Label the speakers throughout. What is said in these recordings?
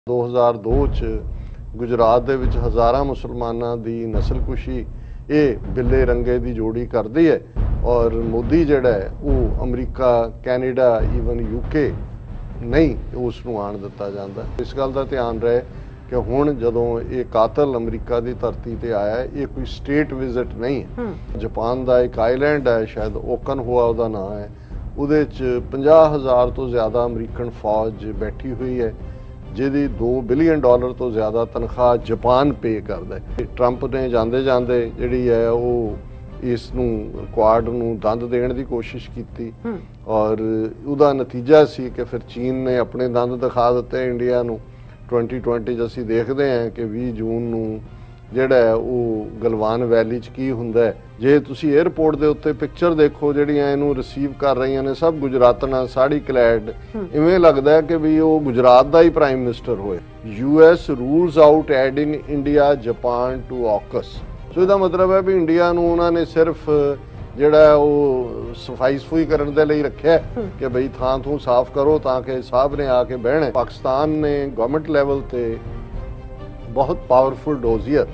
Speaker 1: 2002 ਚ ਗੁਜਰਾਤ ਦੇ ਵਿੱਚ ਹਜ਼ਾਰਾਂ ਮੁਸਲਮਾਨਾਂ ਦੀ ਨਸਲਕੁਸ਼ੀ ਇਹ ਬਿੱਲੇ ਰੰਗੇ ਦੀ ਜੋੜੀ ਕਰਦੀ ਹੈ ਔਰ ਮੋਦੀ ਜਿਹੜਾ ਹੈ ਉਹ ਅਮਰੀਕਾ ਕੈਨੇਡਾ ਈਵਨ ਯੂਕੇ ਨਹੀਂ ਉਸ ਨੂੰ ਆਣ ਦਿੱਤਾ ਜਾਂਦਾ। ਇਸ ਗੱਲ ਦਾ ਧਿਆਨ ਰਹੇ ਕਿ ਹੁਣ ਜਦੋਂ ਇਹ ਕਾਤਲ ਅਮਰੀਕਾ ਦੀ ਧਰਤੀ ਤੇ ਆਇਆ ਇਹ ਕੋਈ ਸਟੇਟ ਵਿਜ਼ਿਟ ਨਹੀਂ ਹੈ। ਜਾਪਾਨ ਦਾ ਇੱਕ ਆਈਲੈਂਡ ਹੈ, ਸ਼ਾਇਦ ਓਕਨਹੁਆ ਉਹਦਾ ਨਾਮ ਹੈ, ਉਹਦੇ 'ਚ 50,000 ਤੋਂ ਜ਼ਿਆਦਾ ਅਮਰੀਕਨ ਫੌਜ ਬੈਠੀ ਹੋਈ ਹੈ ਜਿਹਦੀ $2 ਬਿਲੀਅਨ ਤੋਂ ਜ਼ਿਆਦਾ ਤਨਖਾਹ ਜਾਪਾਨ ਪੇ ਕਰਦਾ ਹੈ। ਟਰੰਪ ਨੇ ਜਾਂਦੇ ਜਾਂਦੇ ਜਿਹੜੀ ਹੈ ਉਹ ਇਸ ਨੂੰ ਕੁਆਡ ਨੂੰ ਦੰਦ ਦੇਣ ਦੀ ਕੋਸ਼ਿਸ਼ ਕੀਤੀ ਔਰ ਉਹਦਾ ਨਤੀਜਾ ਸੀ ਕਿ ਫਿਰ ਚੀਨ ਨੇ ਆਪਣੇ ਦੰਦ ਦਿਖਾ ਦਿੱਤੇ ਇੰਡੀਆ ਨੂੰ। 2020 'ਚ ਅਸੀਂ ਦੇਖਦੇ ਹਾਂ ਕਿ 20 ਜੂਨ ਨੂੰ ਜਿਹੜਾ ਹੈ ਉਹ ਗਲਵਾਨ ਵੈਲੀ 'ਚ ਕੀ ਹੁੰਦਾ ਹੈ। ਜੇ ਤੁਸੀਂ 에ਅਰਪੋਰਟ ਦੇ ਉੱਤੇ ਪਿਕਚਰ ਦੇਖੋ ਜਿਹੜੀਆਂ ਇਹਨੂੰ ਰਿਸੀਵ ਕਰ ਰਹੀਆਂ ਨੇ ਸਭ ਗੁਜਰਾਤਣਾ ਸਾੜੀ ਕਲੈਡ, ਇਵੇਂ ਲੱਗਦਾ ਹੈ ਕਿ ਵੀ ਉਹ ਗੁਜਰਾਤ ਦਾ ਹੀ ਪ੍ਰਾਈਮ ਮਿਨਿਸਟਰ ਹੋਏ। US rules out adding India Japan to AUKUS. So ਇਹਦਾ ਮਤਲਬ ਹੈ ਵੀ ਇੰਡੀਆ ਨੂੰ ਉਹਨਾਂ ਨੇ ਸਿਰਫ ਜਿਹੜਾ ਉਹ ਸਫਾਈ ਕਰਨ ਦੇ ਲਈ ਰੱਖਿਆ ਕਿ ਬਈ ਥਾਂ ਥੂ ਸਾਫ਼ ਕਰੋ ਤਾਂ ਕਿ ਸਾਹਿਬ ਨੇ ਆ ਕੇ ਬਹਿਣਾ। ਪਾਕਿਸਤਾਨ ਨੇ ਗਵਰਨਮੈਂਟ ਲੈਵਲ ਤੇ ਬਹੁਤ ਪਾਵਰਫੁਲ ਡੋਜ਼ੀਅਰ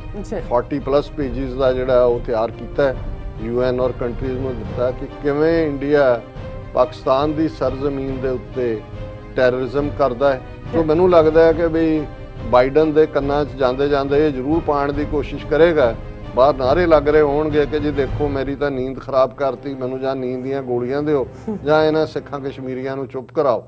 Speaker 1: 40+ ਪੇਜਿਸ ਦਾ ਜਿਹੜਾ ਉਹ ਤਿਆਰ ਕੀਤਾ ਹੈ, UN ਔਰ ਕੰਟਰੀਜ਼ ਨੂੰ ਦਿੱਤਾ ਕਿ ਕਿਵੇਂ ਇੰਡੀਆ ਪਾਕਿਸਤਾਨ ਦੀ ਸਰਜ਼ਮੀਨ ਦੇ ਉੱਤੇ ਟੈਰਰਿਜ਼ਮ ਕਰਦਾ ਹੈ। ਸੋ ਮੈਨੂੰ ਲੱਗਦਾ ਹੈ ਕਿ ਵੀ ਬਾਈਡਨ ਦੇ ਕੰਨਾਂ 'ਚ ਜਾਂਦੇ ਜਾਂਦੇ ਇਹ ਜ਼ਰੂਰ ਪਾਉਣ ਦੀ ਕੋਸ਼ਿਸ਼ ਕਰੇਗਾ। ਬਾਹਰ ਨਾਰੇ ਲੱਗ ਰਹੇ ਹੋਣਗੇ ਕਿ ਜੀ ਦੇਖੋ ਮੇਰੀ ਤਾਂ ਨੀਂਦ ਖਰਾਬ ਕਰਤੀ, ਮੈਨੂੰ ਜਾਂ ਨੀਂਦ ਦੀਆਂ ਗੋਲੀਆਂ ਦਿਓ ਜਾਂ ਇਹਨਾਂ ਸਿੱਖਾਂ ਕਸ਼ਮੀਰੀਆਂ ਨੂੰ ਚੁੱਪ ਕਰਾਓ।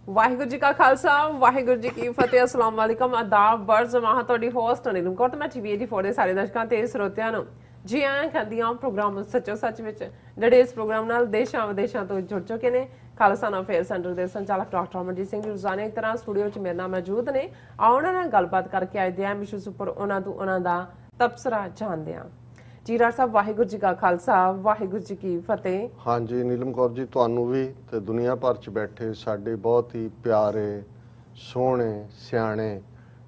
Speaker 2: ਵਾਹਿਗੁਰੂ ਜੀ ਕਾ ਖਾਲਸਾ ਵਾਹਿਗੁਰੂ ਜੀ ਕੀ ਫਤਿਹ। अस्सलाम वालेकुम आदाब बर्ज माह ਤੁਹਾਡੀ ਹੋਸਟ ਨੀਲਮ ਕੌਰ ਤੇ ਮੈਂ TV 84 ਦੇ ਸਾਰੇ ਦਰਸ਼ਕਾਂ ਤੇ ਸਰੋਤਿਆਂ ਨੂੰ ਜੀ ਆਇਆਂ ਕਹਿੰਦੀਆਂ ਪ੍ਰੋਗਰਾਮ ਸੱਚੋ ਸੱਚ ਵਿੱਚ ਜਿਹੜੇ ਇਸ ਪ੍ਰੋਗਰਾਮ ਨਾਲ ਦੇਸ਼ਾਂ ਵਿਦੇਸ਼ਾਂ ਤੋਂ ਜੁੜ ਚੁੱਕੇ ਨੇ। ਖਾਲਸਾ ਅਫੇਅਰ ਸੈਂਟਰ ਦੇ ਸੰਚਾਲਕ ਡਾਕਟਰ ਅਮਰਜੀਤ ਸਿੰਘ ਰੋਜ਼ਾਨਾ ਇੱਕ ਤਰ੍ਹਾਂ ਸਟੂਡੀਓ 'ਚ ਮੇਰੇ ਨਾਲ ਮੌਜੂਦ ਨੇ। ਆਓ ਉਹਨਾਂ ਨਾਲ ਗੱਲਬਾਤ ਕਰਕੇ ਅੱਜ ਦੇ ਐਮ ਇਸ਼ੂਜ਼ ਉੱਪਰ ਉਹਨਾਂ ਦਾ ਤਬਸਰਾ ਜਾਣਦੇ ਹਾਂ। ਜੀ ਡਾਕਟਰ ਸਾਹਿਬ ਵਾਹਿਗੁਰੂ ਜੀ ਕਾ ਖਾਲਸਾ ਵਾਹਿਗੁਰੂ ਜੀ ਕੀ ਫਤਿਹ। ਹਾਂਜੀ
Speaker 1: ਨੀਲਮ ਕੌਰ ਜੀ ਤੁਹਾਨੂੰ ਵੀ ਤੇ ਦੁਨੀਆ ਭਰ 'ਚ ਬੈਠੇ ਸਾਡੇ ਬਹੁਤ ਹੀ ਪਿਆਰੇ ਸੋਹਣੇ ਸਿਆਣੇ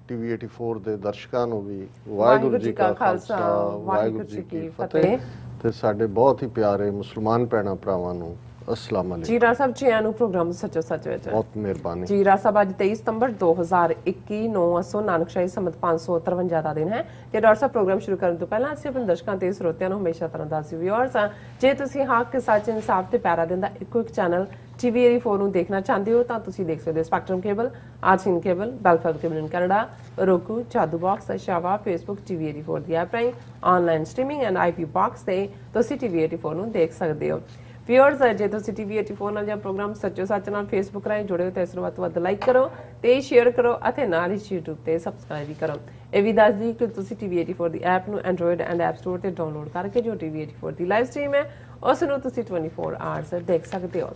Speaker 1: TV 84 ਦੇ ਦਰਸ਼ਕਾਂ ਨੂੰ ਵੀ ਵਾਹਿਗੁਰੂ ਜੀ ਕਾ ਖਾਲਸਾ ਵਾਹਿਗੁਰੂ ਜੀ ਕੀ ਫਤਿਹ ਤੇ ਸਾਡੇ ਬਹੁਤ ਹੀ ਪਿਆਰੇ ਮੁਸਲਮਾਨ ਭੈਣਾਂ ਭਰਾਵਾਂ ਨੂੰ अस्सलाम वालेकुम।
Speaker 2: जी डॉक्टर साहब जी आनू प्रोग्राम सच्चो सच विच
Speaker 1: बहुत मेहरबानी।
Speaker 2: जी डॉक्टर साहब आज 23 सितंबर 2021 9 असो नानकशाही संमत 553 ਦਾ ਦਿਨ ਹੈ ਤੇ ਡਾਕਟਰ ਸਾਹਿਬ ਪ੍ਰੋਗਰਾਮ ਸ਼ੁਰੂ ਕਰਨ ਤੋਂ ਪਹਿਲਾਂ ਅਸੀਂ ਆਪਣੇ ਦਰਸ਼ਕਾਂ ਤੇ ਸਰੋਤਿਆਂ ਨੂੰ ਹਮੇਸ਼ਾ ਤਰ੍ਹਾਂ ਦੱਸੀ ਵਿਊਅਰਸ ਆ ਜੇ ਤੁਸੀਂ ਹੱਕ ਸੱਚ ਇਨਸਾਫ ਤੇ ਪੈਰਾ ਦਿੰਦਾ ਇੱਕੋ ਇੱਕ ਚੈਨਲ TV 84 ਨੂੰ ਦੇਖਣਾ ਚਾਹੁੰਦੇ ਹੋ ਤਾਂ ਤੁਸੀਂ ਦੇਖ ਸਕਦੇ ਹੋ ਸਪੈਕਟਰਮ ਕੇਬਲ, ਆਰਸੀਨ ਕੇਬਲ, ਬੈਲਫੈਲ cable in Canada, roku, Jadoo box, ਸ਼ਾਵਾ, ਫੇਸਬੁੱਕ TV 84 ਦੀ ਐਪ ਰਾਹੀਂ online streaming and IP box ਤੇ ਤੁਸੀਂ TV 84 ਨੂੰ ਦੇਖ ਸਕਦੇ ਹੋ। ਵਿਊਅਰਸ ਜੇ ਤੁਸੀਂ TV 84 ਨਾਲ ਜਾਂ ਪ੍ਰੋਗਰਾਮ ਸੱਚੋ ਸੱਚ ਨਾਲ ਫੇਸਬੁੱਕ ਰਾਹੀਂ ਜੁੜੇ ਹੋ ਤਾਂ ਇਸ ਨੂੰ ਵੱਧ ਤੋਂ ਵੱਧ ਲਾਈਕ ਕਰੋ ਤੇ ਸ਼ੇਅਰ ਕਰੋ ਅਤੇ ਨਾਲ ਹੀ YouTube ਤੇ ਸਬਸਕ੍ਰਾਈਬ ਵੀ ਕਰੋ। ਇਹ ਵੀ ਦੱਸ ਦਈਏ ਕਿ ਤੁਸੀਂ TV 84 ਦੀ ਐਪ ਨੂੰ ਐਂਡਰੋਇਡ ਐਂਡ ਐਪ ਸਟੋਰ ਤੇ ਡਾਊਨਲੋਡ ਕਰਕੇ ਜੋ TV 84 ਦੀ ਲਾਈਵ ਸਟ੍ਰੀਮ ਹੈ ਉਸ ਨੂੰ ਤੁਸੀਂ 24 ਆਵਰਸ ਦੇਖ ਸਕਦੇ ਹੋ।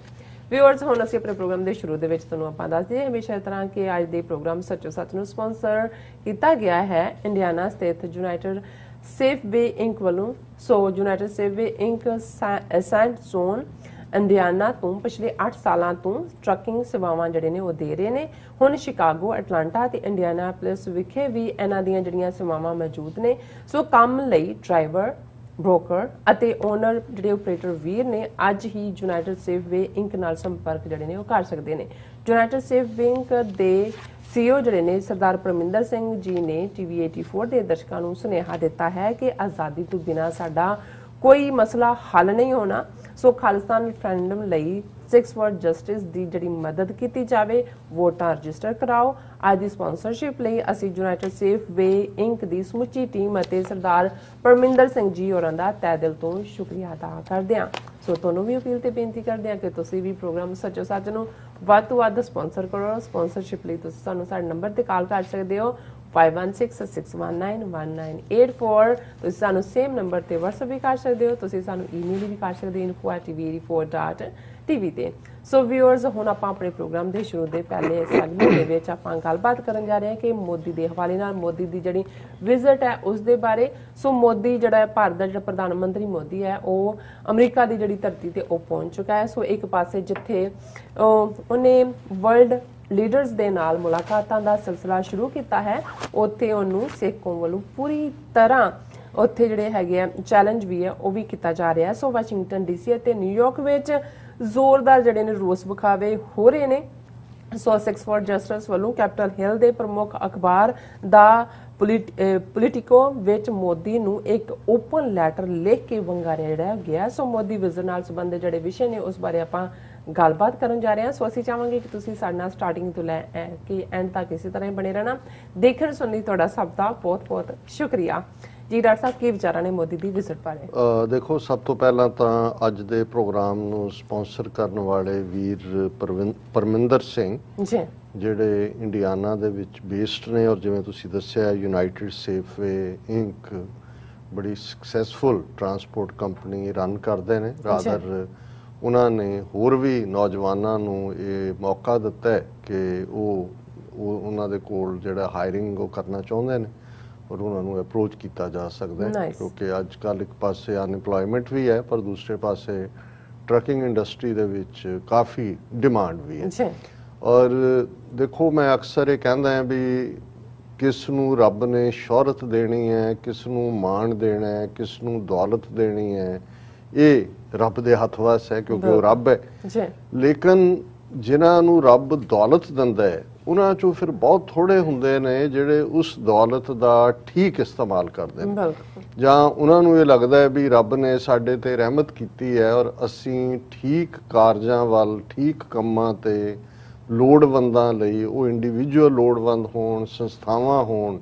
Speaker 2: ਵਿਊਅਰਸ ਹੁਣ ਅਸੀਂ ਆਪਣੇ ਪ੍ਰੋਗਰਾਮ ਦੇ ਸ਼ੁਰੂ ਦੇ ਵਿੱਚ ਤੁਹਾਨੂੰ ਆਪਾਂ ਦੱਸ ਦਈਏ ਹਮੇਸ਼ਾ ਇਸ ਤਰ੍ਹਾਂ ਕਿ ਅੱਜ ਦੇ ਪ੍ਰੋਗਰਾਮ ਸੱਚੋ ਸੱਚ ਨੂੰ ਸਪਾਂਸਰ ਕੀਤਾ ਗਿਆ ਹੈ ਇੰਡੀਆਨਾ ਸਥਿਤ ਯੂਨਾਈਟਿਡ ਸੇਫ ਵੇ ਇੰਕ ਵੱਲੋਂ। ਸੋ ਯੂਨਾਈਟਿਡ ਸੇਫ ਵੇ ਇੰਕ ਸੈਂਟ ਜ਼ੋਨ ਇੰਡੀਆਨਾ ਤੋਂ ਪਿਛਲੇ 8 ਸਾਲਾਂ ਤੋਂ ਟਰੱਕਿੰਗ ਸੇਵਾਵਾਂ ਜਿਹੜੇ ਨੇ ਉਹ ਦੇ ਰਹੇ ਨੇ। ਹੁਣ ਸ਼ਿਕਾਗੋ, ਐਟਲਾਂਟਾ ਤੇ ਇੰਡੀਆਨਾਪੋਲਿਸ ਵਿਖੇ ਵੀ ਇਹਨਾਂ ਦੀਆਂ ਜਿਹੜੀਆਂ ਸੇਵਾਵਾਂ ਮੌਜੂਦ ਨੇ। ਸੋ ਕੰਮ ਲਈ ਡਰਾਈਵਰ, ਬ੍ਰੋਕਰ ਅਤੇ ਓਨਰ ਜਿਹੜੇ ਆਪਰੇਟਰ ਵੀਰ ਨੇ ਅੱਜ ਹੀ ਯੂਨਾਈਟਿਡ ਸੇਫ ਵੇ ਇੰਕ ਨਾਲ ਸੰਪਰਕ ਜਿਹੜੇ ਨੇ ਉਹ ਕਰ ਸਕਦੇ ਨੇ। ਯੂਨਾਈਟਿਡ ਸੇਫ ਵੇ ਇੰਕ ਦੇ CEO ਜਿਹੜੇ ਨੇ ਸਰਦਾਰ ਪਰਮਿੰਦਰ ਸਿੰਘ ਜੀ ਨੇ TV 84 ਦੇ ਦਰਸ਼ਕਾਂ ਨੂੰ ਸੁਨੇਹਾ ਦਿੱਤਾ ਹੈ ਕਿ ਆਜ਼ਾਦੀ ਤੋਂ ਬਿਨਾਂ ਸਾਡਾ ਕੋਈ ਮਸਲਾ ਹੱਲ ਨਹੀਂ ਹੋਣਾ। ਸੋ ਖਾਲਿਸਤਾਨ ਰੈਫਰੈਂਡਮ ਲਈ 6 ਫॉर ਜਸਟਿਸ ਦੀ ਜਿਹੜੀ ਮਦਦ ਕੀਤੀ ਜਾਵੇ, ਵੋਟਾਂ ਰਜਿਸਟਰ ਕਰਾਓ। ਅੱਜ ਦੀ ਸਪਾਂਸਰਸ਼ਿਪ ਲਈ ਅਸੀਂ ਯੂਨਾਈਟਿਡ ਸੇਫ ਵੇ ਇੰਕ ਦੀ ਸਮੁੱਚੀ ਟੀਮ ਅਤੇ ਸਰਦਾਰ ਪਰਮਿੰਦਰ ਸਿੰਘ ਜੀ ਹੋਰਾਂ ਦਾ ਤਹਿ ਦਿਲ ਤੋਂ ਸ਼ੁਕਰੀਆ ਅਦਾ ਕਰਦੇ ਹਾਂ। ਸੋ ਤੁਹਾਨੂੰ ਵੀ ਅਪੀਲ ਤੇ ਬੇਨਤੀ ਕਰਦੇ ਹਾਂ ਕਿ ਤੁਸੀਂ ਵੀ ਪ੍ਰੋਗਰਾਮ ਸੱਚੋ ਸੱਚ ਨੂੰ ਵੱਧ ਤੋਂ ਵੱਧ ਸਪਾਂਸਰ ਕਰੋ। ਸਪਾਂਸਰਸ਼ਿਪ ਲਈ ਤੁਸੀਂ ਸਾਨੂੰ ਸਾਡੇ ਨੰਬਰ ਤੇ ਕਾਲ ਕਰ ਸਕਦੇ ਹੋ 5166191984। ਤੁਸੀਂ ਸਾਨੂੰ ਸੇਮ ਨੰਬਰ ਤੇ WhatsApp ਵੀ ਕਰ ਸਕਦੇ ਹੋ। ਤੁਸੀਂ ਸਾਨੂੰ ਈਮੇਲ ਵੀ ਕਰ ਸਕਦੇ ਹੋ info@tv84.tv ਤੇ। ਸੋ ਵਿਊਅਰਸ ਹੁਣ ਆਪਾਂ ਆਪਣੇ ਪ੍ਰੋਗਰਾਮ ਦੇ ਸ਼ੁਰੂ ਦੇ ਪਹਿਲੇ ਸੈਗਮੈਂਟ ਦੇ ਵਿੱਚ ਆਪਾਂ ਗੱਲਬਾਤ ਕਰਨ ਜਾ ਰਹੇ ਹਾਂ ਕਿ ਮੋਦੀ ਦੇ ਹਵਾਲੇ ਨਾਲ ਮੋਦੀ ਦੀ ਜਿਹੜੀ ਵਿਜ਼ਿਟ ਹੈ ਉਸ ਦੇ ਬਾਰੇ। ਸੋ ਮੋਦੀ ਜਿਹੜਾ ਹੈ ਭਾਰਤ ਦਾ ਜਿਹੜਾ ਪ੍ਰਧਾਨ ਮੰਤਰੀ ਮੋਦੀ ਹੈ ਉਹ ਅਮਰੀਕਾ ਦੀ ਜਿਹੜੀ ਧਰਤੀ ਤੇ ਉਹ ਪਹੁੰਚ ਚੁੱਕਾ ਹੈ। ਸੋ ਇੱਕ ਪਾਸੇ ਜਿੱਥੇ ਉਹਨੇ ਵਰਲਡ ਲੀਡਰਸ ਦੇ ਨਾਲ ਮੁਲਾਕਾਤਾਂ ਦਾ ਸਿਲਸਿਲਾ ਸ਼ੁਰੂ ਕੀਤਾ ਹੈ ਉੱਥੇ ਉਹਨੂੰ ਸਿੱਖ ਕੌਮ ਵੱਲੋਂ ਪੂਰੀ ਤਰ੍ਹਾਂ ਉੱਥੇ ਜਿਹੜੇ ਹੈਗੇ ਆ ਚੈਲੰਜ ਵੀ ਹੈ ਉਹ ਵੀ ਕੀਤਾ ਜਾ ਰਿਹਾ। ਸੋ ਵਾਸ਼ਿੰਗਟਨ ਡੀਸੀ ਅਤੇ ਨਿਊਯਾਰਕ ਵਿੱਚ ਜ਼ੋਰਦਾਰ ਜਿਹੜੇ ਨੇ ਰੋਸ ਵਿਖਾਵੇ ਹੋ ਰਹੇ ਨੇ। ਸੋ ਸਿਕਸ ਫॉर ਜਸਟਿਸ ਵੱਲੋਂ ਕੈਪੀਟਲ ਹਿੱਲ ਦੇ ਪ੍ਰਮੁੱਖ ਅਖਬਾਰ ਦਾ ਪੋਲੀਟਿਕੋ ਵਿੱਚ ਮੋਦੀ ਨੂੰ ਇੱਕ ਓਪਨ ਲੈਟਰ ਲਿਖ ਕੇ ਵੰਗਾਰਿਆ ਜਿਹੜਾ ਗਿਆ। ਸੋ ਮੋਦੀ ਵਿਜ਼ਿਟ ਨਾਲ ਸੰਬੰਧਿਤ ਜਿਹੜੇ ਵਿਸ਼ੇ ਨੇ ਉਸ ਬਾਰੇ ਆਪਾਂ ਗੱਲਬਾਤ ਕਰਨ ਜਾ ਰਹੇ ਹਾਂ। ਸੋ ਅਸੀਂ ਚਾਹਾਂਗੇ ਕਿ ਤੁਸੀਂ ਸਾਡੇ ਨਾਲ ਸਟਾਰਟਿੰਗ ਤੋਂ ਲੈ ਕੇ ਐਂਡ ਤੱਕ ਇਸੇ ਤਰ੍ਹਾਂ ਹੀ ਬਣੇ ਰਹਿਣਾ। ਦੇਖਣ ਸੁਣਨ ਲਈ ਤੁਹਾਡਾ ਸਭ ਦਾ ਬਹੁਤ ਬਹੁਤ ਸ਼ੁਕਰੀਆ ਜੀ। ਡਾਕਟਰ ਸਾਹਿਬ ਕੀ ਵਿਚਾਰਾਂ ਨੇ ਮੋਦੀ ਦੀ ਵਿਜ਼ਿਟ ਬਾਰੇ?
Speaker 1: ਦੇਖੋ, ਸਭ ਤੋਂ ਪਹਿਲਾਂ ਤਾਂ ਅੱਜ ਦੇ ਪ੍ਰੋਗਰਾਮ ਨੂੰ ਸਪਾਂਸਰ ਕਰਨ ਵਾਲੇ ਵੀਰ ਪਰਮਿੰਦਰ ਸਿੰਘ
Speaker 2: ਜੀ,
Speaker 1: ਜਿਹੜੇ ਇੰਡੀਆਨਾ ਦੇ ਵਿੱਚ ਬੇਸਡ ਨੇ, ਔਰ ਜਿਵੇਂ ਤੁਸੀਂ ਦੱਸਿਆ ਯੂਨਾਈਟਿਡ ਸੇਫਵੇ ਇੰਕ ਬੜੀ ਸਕਸੈਸਫੁਲ ਟਰਾਂਸਪੋਰਟ ਕੰਪਨੀ ਰਨ ਕਰਦੇ ਨੇ। ਰਾਦਰ ਉਹਨਾਂ ਨੇ ਹੋਰ ਵੀ ਨੌਜਵਾਨਾਂ ਨੂੰ ਇਹ ਮੌਕਾ ਦਿੱਤਾ ਹੈ ਕਿ ਉਹ ਉਹਨਾਂ ਦੇ ਕੋਲ ਜਿਹੜਾ ਹਾਇਰਿੰਗ ਉਹ ਕਰਨਾ ਚਾਹੁੰਦੇ ਨੇ ਔਰ ਉਹਨਾਂ ਨੂੰ ਅਪਰੋਚ ਕੀਤਾ ਜਾ ਸਕਦਾ ਹੈ, ਕਿਉਂਕਿ ਅੱਜ ਕੱਲ੍ਹ ਇੱਕ ਪਾਸੇ ਅਨਇੰਪਲੋਇਮੈਂਟ ਵੀ ਹੈ ਪਰ ਦੂਸਰੇ ਪਾਸੇ ਟਰੱਕਿੰਗ ਇੰਡਸਟਰੀ ਦੇ ਵਿੱਚ ਕਾਫੀ ਡਿਮਾਂਡ ਵੀ ਹੈ। ਔਰ ਦੇਖੋ, ਮੈਂ ਅਕਸਰ ਇਹ ਕਹਿੰਦਾ ਹਾਂ ਵੀ ਕਿਸ ਨੂੰ ਰੱਬ ਨੇ ਸ਼ੋਹਰਤ ਦੇਣੀ ਹੈ, ਕਿਸ ਨੂੰ ਮਾਣ ਦੇਣਾ ਹੈ, ਕਿਸ ਨੂੰ ਦੌਲਤ ਦੇਣੀ ਹੈ, ਇਹ ਰੱਬ ਦੇ ਹੱਥ ਵੱਸ ਹੈ, ਕਿਉਂਕਿ ਉਹ ਰੱਬ ਹੈ। ਲੇਕਿਨ ਜਿਨ੍ਹਾਂ ਨੂੰ ਰੱਬ ਦੌਲਤ ਦਿੰਦਾ ਹੈ ਉਹਨਾਂ ਚੋਂ ਫਿਰ ਬਹੁਤ ਥੋੜੇ ਹੁੰਦੇ ਨੇ ਜਿਹੜੇ ਉਸ ਦੌਲਤ ਦਾ ਠੀਕ ਇਸਤੇਮਾਲ ਕਰਦੇ ਨੇ, ਜਾਂ ਉਹਨਾਂ ਨੂੰ ਇਹ ਲੱਗਦਾ ਹੈ ਵੀ ਰੱਬ ਨੇ ਸਾਡੇ ਤੇ ਰਹਿਮਤ ਕੀਤੀ ਹੈ ਔਰ ਅਸੀਂ ਠੀਕ ਕਾਰਜਾਂ ਵੱਲ, ਠੀਕ ਕੰਮਾਂ ਤੇ ਲੋੜਵੰਦਾਂ ਲਈ, ਉਹ ਇੰਡੀਵਿਜੂਅਲ ਲੋੜਵੰਦ ਹੋਣ, ਸੰਸਥਾਵਾਂ ਹੋਣ,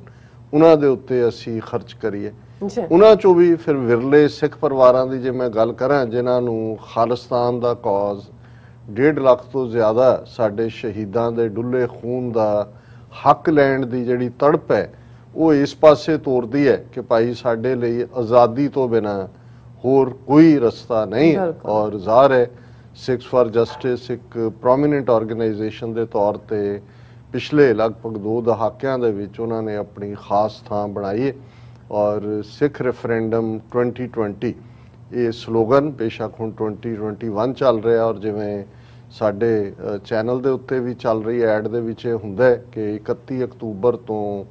Speaker 1: ਉਹਨਾਂ ਦੇ ਉੱਤੇ ਅਸੀਂ ਖਰਚ ਕਰੀਏ। ਉਹਨਾਂ ਚੋਂ ਵੀ ਫਿਰ ਵਿਰਲੇ ਸਿੱਖ ਪਰਿਵਾਰਾਂ ਦੀ ਜੇ ਮੈਂ ਗੱਲ ਕਰਾਂ ਜਿਨ੍ਹਾਂ ਨੂੰ ਖਾਲਿਸਤਾਨ ਦਾ ਕੌਜ਼ 1.5 ਲੱਖ ਤੋਂ ਜ਼ਿਆਦਾ ਸਾਡੇ ਸ਼ਹੀਦਾਂ ਦੇ ਡੁੱਲੇ ਖੂਨ ਦਾ ਹੱਕ ਲੈਣ ਦੀ ਜਿਹੜੀ ਤੜਪ ਹੈ ਉਹ ਇਸ ਪਾਸੇ ਤੋਰਦੀ ਹੈ ਕਿ ਭਾਈ ਸਾਡੇ ਲਈ ਆਜ਼ਾਦੀ ਤੋਂ ਬਿਨਾਂ ਹੋਰ ਕੋਈ ਰਸਤਾ ਨਹੀਂ। ਔਰ ਜ਼ਾਹਰ ਹੈ ਸਿਕਸ ਫॉर ਜਸਟਿਸ ਇੱਕ ਪ੍ਰੋਮੀਨੈਂਟ ਆਰਗੇਨਾਈਜੇਸ਼ਨ ਦੇ ਤੌਰ ਤੇ ਪਿਛਲੇ ਲਗਭਗ 2 ਦਹਾਕਿਆਂ ਦੇ ਵਿੱਚ ਉਹਨਾਂ ਨੇ ਆਪਣੀ ਖਾਸ ਥਾਂ ਬਣਾਈ ਹੈ। ਔਰ ਸਿੱਖ ਰੈਫਰੈਂਡਮ 2020 ਇਹ ਸਲੋਗਨ ਬੇਸ਼ੱਕ ਹੁਣ 2021 ਚੱਲ ਰਿਹਾ ਔਰ ਜਿਵੇਂ ਸਾਡੇ ਚੈਨਲ ਦੇ ਉੱਤੇ ਵੀ ਚੱਲ ਰਹੀ ਐਡ ਦੇ ਵਿੱਚ ਇਹ ਹੁੰਦਾ ਹੈ ਕਿ 31 ਅਕਤੂਬਰ ਤੋਂ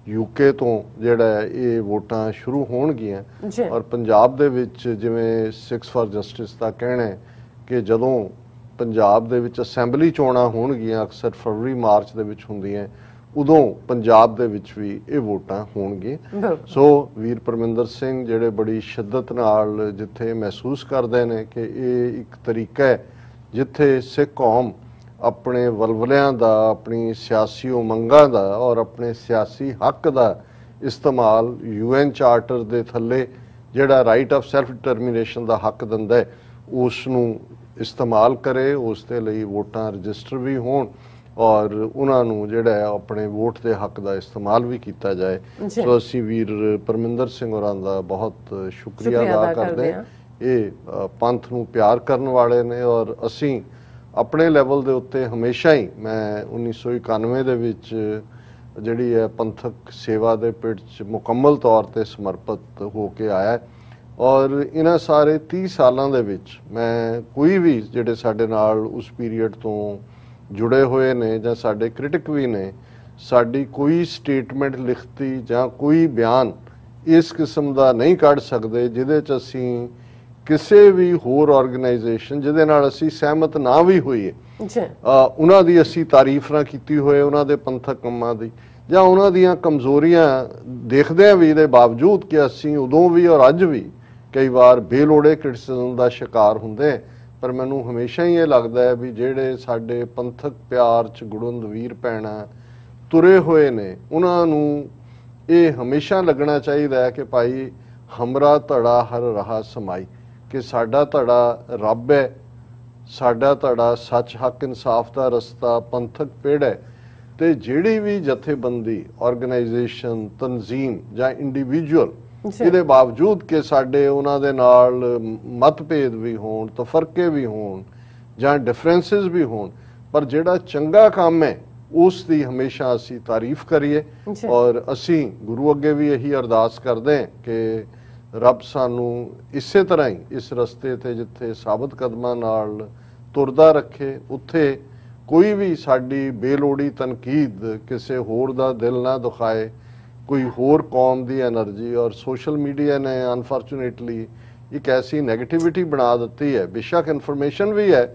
Speaker 1: ਯੂਕੇ ਤੋਂ ਜਿਹੜਾ ਇਹ ਵੋਟਾਂ ਸ਼ੁਰੂ ਹੋਣਗੀਆਂ। ਔਰ ਪੰਜਾਬ ਦੇ ਵਿੱਚ ਜਿਵੇਂ ਸਿਕਸ ਫॉर ਜਸਟਿਸ ਦਾ ਕਹਿਣਾ ਹੈ ਕਿ ਜਦੋਂ ਪੰਜਾਬ ਦੇ ਵਿੱਚ ਅਸੈਂਬਲੀ ਚੋਣਾਂ ਹੋਣਗੀਆਂ, ਅਕਸਰ ਫਰਵਰੀ ਮਾਰਚ ਦੇ ਵਿੱਚ ਹੁੰਦੀਆਂ, ਉਦੋਂ ਪੰਜਾਬ ਦੇ ਵਿੱਚ ਵੀ ਇਹ ਵੋਟਾਂ ਹੋਣਗੀਆਂ। ਸੋ ਵੀਰ ਪਰਮਿੰਦਰ ਸਿੰਘ ਜਿਹੜੇ ਬੜੀ ਸ਼ਿੱਦਤ ਨਾਲ ਜਿੱਥੇ ਮਹਿਸੂਸ ਕਰਦੇ ਨੇ ਕਿ ਇਹ ਇੱਕ ਤਰੀਕਾ ਹੈ ਜਿੱਥੇ ਸਿੱਖ ਕੌਮ ਆਪਣੇ ਵਲਵਲਿਆਂ ਦਾ, ਆਪਣੀ ਸਿਆਸੀ ਉਮੰਗਾਂ ਦਾ ਔਰ ਆਪਣੇ ਸਿਆਸੀ ਹੱਕ ਦਾ ਇਸਤੇਮਾਲ UN ਚਾਰਟਰ ਦੇ ਥੱਲੇ ਜਿਹੜਾ ਰਾਈਟ ਆਫ ਸੈਲਫ ਡਿਟਰਮੀਨੇਸ਼ਨ ਦਾ ਹੱਕ ਦਿੰਦਾ ਹੈ ਉਸ ਨੂੰ ਇਸਤੇਮਾਲ ਕਰੇ, ਉਸ ਦੇ ਲਈ ਵੋਟਾਂ ਰਜਿਸਟਰ ਵੀ ਹੋਣ ਔਰ ਉਹਨਾਂ ਨੂੰ ਜਿਹੜਾ ਆਪਣੇ ਵੋਟ ਦੇ ਹੱਕ ਦਾ ਇਸਤੇਮਾਲ ਵੀ ਕੀਤਾ ਜਾਏ। ਸੋ ਅਸੀਂ ਵੀਰ ਪਰਮਿੰਦਰ ਸਿੰਘ ਹੋਰਾਂ ਦਾ ਬਹੁਤ ਸ਼ੁਕਰੀਆ ਅਦਾ ਕਰਦੇ ਹਾਂ। ਇਹ ਪੰਥ ਨੂੰ ਪਿਆਰ ਕਰਨ ਵਾਲੇ ਨੇ ਔਰ ਅਸੀਂ ਆਪਣੇ ਲੈਵਲ ਦੇ ਉੱਤੇ ਹਮੇਸ਼ਾ ਹੀ, ਮੈਂ 1991 ਦੇ ਵਿੱਚ ਜਿਹੜੀ ਹੈ ਪੰਥਕ ਸੇਵਾ ਦੇ ਪਿੜ 'ਚ ਮੁਕੰਮਲ ਤੌਰ ਤੇ ਸਮਰਪਿਤ ਹੋ ਕੇ ਆਇਆ ਔਰ ਇਹਨਾਂ ਸਾਰੇ 30 ਸਾਲਾਂ ਦੇ ਵਿੱਚ ਮੈਂ ਕੋਈ ਵੀ ਜਿਹੜੇ ਸਾਡੇ ਨਾਲ ਉਸ ਪੀਰੀਅਡ ਤੋਂ ਜੁੜੇ ਹੋਏ ਨੇ ਜਾਂ ਸਾਡੇ ਕ੍ਰਿਟਿਕ ਵੀ ਨੇ, ਸਾਡੀ ਕੋਈ ਸਟੇਟਮੈਂਟ ਲਿਖਤੀ ਜਾਂ ਕੋਈ ਬਿਆਨ ਇਸ ਕਿਸਮ ਦਾ ਨਹੀਂ ਕੱਢ ਸਕਦੇ ਜਿਹਦੇ 'ਚ ਅਸੀਂ ਕਿਸੇ ਵੀ ਹੋਰ ਆਰਗੇਨਾਈਜੇਸ਼ਨ ਜਿਹਦੇ ਨਾਲ ਅਸੀਂ ਸਹਿਮਤ ਨਾ ਵੀ ਹੋਈਏ ਉਹਨਾਂ ਦੀ ਅਸੀਂ ਤਾਰੀਫ ਨਾ ਕੀਤੀ ਹੋਏ, ਉਹਨਾਂ ਦੇ ਪੰਥਕ ਕੰਮਾਂ ਦੀ ਜਾਂ ਉਹਨਾਂ ਦੀਆਂ ਕਮਜ਼ੋਰੀਆਂ ਦੇਖਦਿਆਂ ਵੀ ਦੇ ਬਾਵਜੂਦ ਕਿ ਅਸੀਂ ਉਦੋਂ ਵੀ ਔਰ ਅੱਜ ਵੀ ਕਈ ਵਾਰ ਬੇਲੋੜੇ ਕ੍ਰਿਟਿਸਿਜ਼ਮ ਦਾ ਸ਼ਿਕਾਰ ਹੁੰਦੇ। ਪਰ ਮੈਨੂੰ ਹਮੇਸ਼ਾ ਹੀ ਇਹ ਲੱਗਦਾ ਹੈ ਵੀ ਜਿਹੜੇ ਸਾਡੇ ਪੰਥਕ ਪਿਆਰ 'ਚ ਗੁੜੁੰਦ ਵੀਰ ਭੈਣਾਂ ਤੁਰੇ ਹੋਏ ਨੇ ਉਹਨਾਂ ਨੂੰ ਇਹ ਹਮੇਸ਼ਾ ਲੱਗਣਾ ਚਾਹੀਦਾ ਹੈ ਕਿ ਭਾਈ ਹਮਰਾ ਧੜਾ ਹਰ ਰਹਾ ਸਮਾਈ, ਕਿ ਸਾਡਾ ਧੜਾ ਰੱਬ ਹੈ, ਸਾਡਾ ਧੜਾ ਸੱਚ ਹੱਕ ਇਨਸਾਫ ਦਾ ਰਸਤਾ ਪੰਥਕ ਪੇੜ ਹੈ। ਤੇ ਜਿਹੜੀ ਵੀ ਜਥੇਬੰਦੀ, ਆਰਗੇਨਾਈਜੇਸ਼ਨ, ਤਨਜ਼ੀਮ ਜਾਂ ਇੰਡੀਵਿਜੂਅਲ ਇਹਦੇ ਬਾਵਜੂਦ ਕਿ ਸਾਡੇ ਉਹਨਾਂ ਦੇ ਨਾਲ ਮਤਭੇਦ ਵੀ ਹੋਣ, ਤਫਰਕੇ ਵੀ ਹੋਣ ਜਾਂ ਡਿਫਰੈਂਸਿਸ ਵੀ ਹੋਣ, ਪਰ ਜਿਹੜਾ ਚੰਗਾ ਕੰਮ ਹੈ ਉਸ ਦੀ ਹਮੇਸ਼ਾ ਅਸੀਂ ਤਾਰੀਫ ਕਰੀਏ। ਔਰ ਅਸੀਂ ਗੁਰੂ ਅੱਗੇ ਵੀ ਇਹੀ ਅਰਦਾਸ ਕਰਦੇ ਹਾਂ ਕਿ ਰੱਬ ਸਾਨੂੰ ਇਸੇ ਤਰ੍ਹਾਂ ਹੀ ਇਸ ਰਸਤੇ ਤੇ ਜਿੱਥੇ ਸਾਬਤ ਕਦਮਾਂ ਨਾਲ ਤੁਰਦਾ ਰੱਖੇ, ਉੱਥੇ ਕੋਈ ਵੀ ਸਾਡੀ ਬੇਲੋੜੀ ਤਨਕੀਦ ਕਿਸੇ ਹੋਰ ਦਾ ਦਿਲ ਨਾ ਦੁਖਾਏ, कोई होर कौम की एनर्जी। और सोशल मीडिया ने अनफॉर्चुनेटली एक ऐसी नेगेटिविटी बना दी है। बेशक इन्फॉर्मेशन भी है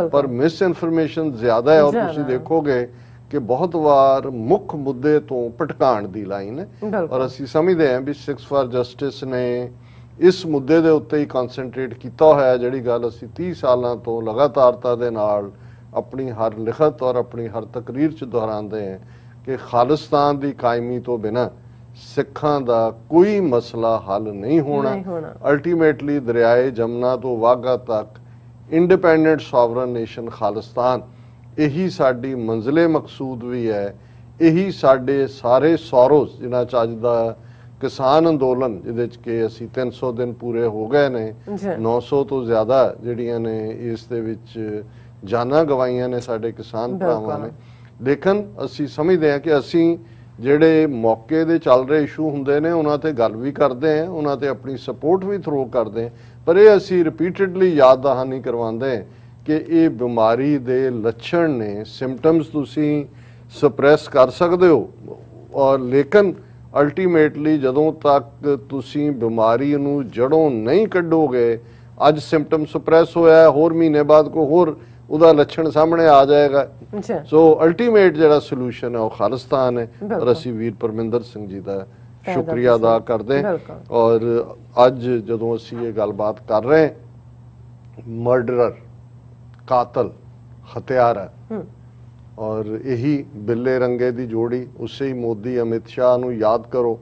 Speaker 1: पर मिस इन्फॉर्मेशन ज्यादा है। और तुम देखोगे कि बहुत बार मुख्य मुद्दे तो भटकाण की लाइन है। और असी समझते हैं भी सिक्स फॉर जस्टिस ने इस मुद्दे के उत्ते ही कॉन्सनट्रेट किया होया, जिहड़ी गल असी 30 सालों तो लगातारता दे नाल अपनी हर लिखत और अपनी हर तकरीर च दोहराते हैं कि खालिस्तान की कायमी तो बिना सिखां दा कोई मसला हल नहीं होना। अल्टीमेटली दरियाए जमुना तो वाघा तक इंडिपेंडेंट सॉवरन नेशन खालिस्तान यही साडी मंजिले मकसूद भी है। यही साडे सारे सौरोज जिन्हां च अज दा किसान अंदोलन जिहदे च कि असी 300 दिन पूरे हो गए ने, 900 तो ज़्यादा जिहड़ियां ने इस दे विच जाना गवाइयां ने साडे किसान भरावां ने। लेकिन असी समझते हैं कि असी ਜਿਹੜੇ मौके ਦੇ ਚੱਲ ਰਹੇ ਇਸ਼ੂ ਹੁੰਦੇ ਨੇ ਉਹਨਾਂ ਤੇ ਗੱਲ ਵੀ ਕਰਦੇ हैं, ਉਹਨਾਂ ਤੇ ਆਪਣੀ ਸਪੋਰਟ ਵੀ ਥਰੋ ਕਰਦੇ हैं, ਪਰ ਇਹ ਅਸੀਂ ਰਿਪੀਟਡਲੀ ਯਾਦ ਦਹਾਨੀ ਕਰਵਾਉਂਦੇ ਕਿ ਇਹ ਬਿਮਾਰੀ ਦੇ ਲੱਛਣ ਨੇ, ਸਿੰਪਟਮਸ ਤੁਸੀਂ ਸਪਰੈਸ ਕਰ ਸਕਦੇ ਹੋ। ਔਰ ਲੇਕਿਨ ਅਲਟੀਮੇਟਲੀ ਜਦੋਂ ਤੱਕ ਤੁਸੀਂ ਬਿਮਾਰੀ ਨੂੰ ਜੜੋਂ ਨਹੀਂ ਕੱਢੋਗੇ, ਅੱਜ ਸਿੰਪਟਮ ਸਪਰੈਸ ਹੋਇਆ, ਹੋਰ ਮਹੀਨੇ ਬਾਅਦ ਕੋਈ ਹੋਰ ਉਹਦਾ ਲੱਛਣ ਸਾਹਮਣੇ ਆ ਜਾਏਗਾ। ਸੋ ਅਲਟੀਮੇਟ ਜਿਹੜਾ ਸੋਲੂਸ਼ਨ ਹੈ ਉਹ ਖਾਲਿਸਤਾਨ ਹੈ। ਔਰ ਅਸੀਂ ਵੀਰ ਪਰਮਿੰਦਰ ਸਿੰਘ ਜੀ ਦਾ ਸ਼ੁਕਰੀਆ ਅਦਾ ਕਰਦੇ ਹਾਂ। ਔਰ ਅੱਜ ਜਦੋਂ ਅਸੀਂ ਇਹ ਗੱਲਬਾਤ ਕਰ ਰਹੇ ਹਾਂ, ਮਰਡਰਰ, ਕਾਤਲ, ਹਤਿਆਰਾ ਔਰ ਇਹੀ ਬਿੱਲੇ ਰੰਗੇ ਦੀ ਜੋੜੀ, ਉਸੇ ਹੀ ਮੋਦੀ ਅਮਿਤ ਸ਼ਾਹ ਨੂੰ ਯਾਦ ਕਰੋ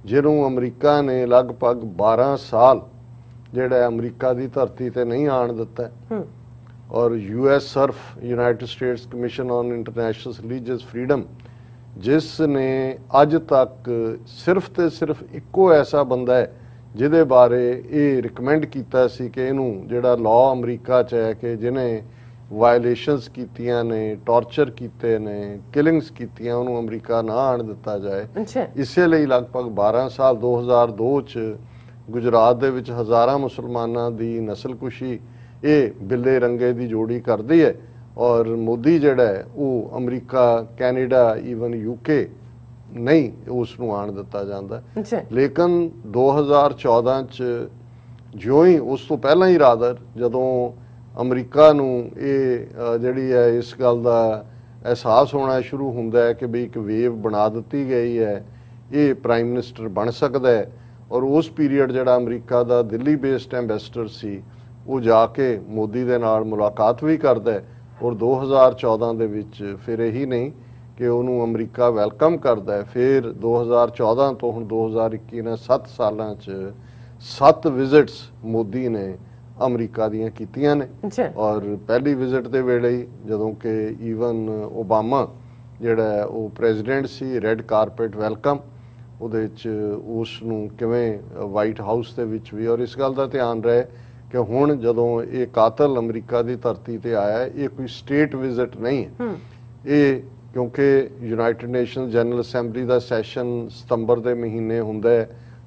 Speaker 1: ਜਿਹਨੂੰ ਅਮਰੀਕਾ ਨੇ ਲਗਭਗ 12 ਸਾਲ ਜਿਹੜਾ ਅਮਰੀਕਾ ਦੀ ਧਰਤੀ ਤੇ ਨਹੀਂ ਆਣ ਦਿੱਤਾ। और US Surf, United states commission on international religious freedom, जिसने अज तक सिर्फ तो सिर्फ इको ऐसा बंदा है जिहदे बारे ये रिकमेंड किया सी कि इनू जिहड़ा लॉ अमरीका च है कि जिन्हें वायलेशनस कीतियां ने, टॉर्चर कीते ने, किलिंग्स कीतियां, उन्होंने अमरीका ना आण दिता जाए। इसे लिए लगभग 12 साल 2002 च गुजरात दे विच हज़ारां मुसलमानां दी नस्लकुशी ये बिल्ले रंगे की जोड़ी करती है। और मोदी जिहड़ा है वो अमरीका, कैनेडा, ईवन UK नहीं उसनूं आण दिता जांदा। लेकिन 2014 च जो ही उस तो पहला ही रादर जदों अमरीका नूं ये जिहड़ी है इस गल दा एहसास होना शुरू हुंदा है कि भी एक वेव बना दी गई है, ये प्राइम मिनिस्टर बन सकता है। और उस पीरीयड जिहड़ा अमरीका दा दिल्ली बेस्ड एंबेसडर सी वो जाके मोदी दे नाल मुलाकात भी करता है। और 2014 दे विच फिर यही नहीं कि उन्होंने अमरीका वैलकम करता है, फिर 2014 तो हुण 2021 ने 7 सालां च 7 विजिट्स मोदी ने अमरीका दीयां कीतियां ने। और पहली विजिट दे वेले ही जदों कि ईवन ओबामा जिहड़ा वो प्रेजिडेंट सी, रेड कारपेट वैलकम उहदे च उसनूं किवें वाइट हाउस दे विच भी। और इस गल दा ध्यान रहे कि हुण जदों ये कातल अमरीका की धरती ते आया है, ये कोई स्टेट विजिट नहीं है। ये क्योंकि यूनाइटेड नेशन जनरल असैंबली का सैशन सितंबर के महीने हुंदा है,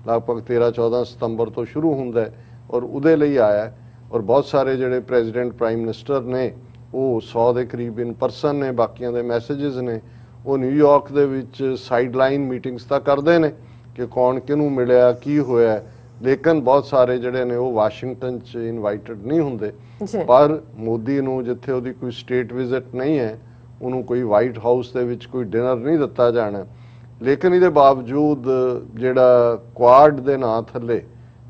Speaker 1: लगभग 13-14 सितंबर तो शुरू हुंदा है और उहदे लई आया है। और बहुत सारे जिहड़े प्रेजिडेंट, प्राइम मिनिस्टर ने वो 100 के करीब इन परसन ने, बाकियां दे मैसेजेस ने वो न्यूयॉर्क दे विच साइडलाइन मीटिंग्स तां करदे ने कि कौन किहनूं मिलिया, की होया। लेकिन बहुत सारे जिहड़े ने वो वाशिंगटन च इनवाइटेड नहीं हुंदे। पर मोदी नूं जिथे उहदी कोई स्टेट विजिट नहीं है, उन्होंने कोई वाइट हाउस दे विच कोई डिनर नहीं दिता जाना। लेकिन इहदे बावजूद जिहड़ा क्वाड दे नां थल्ले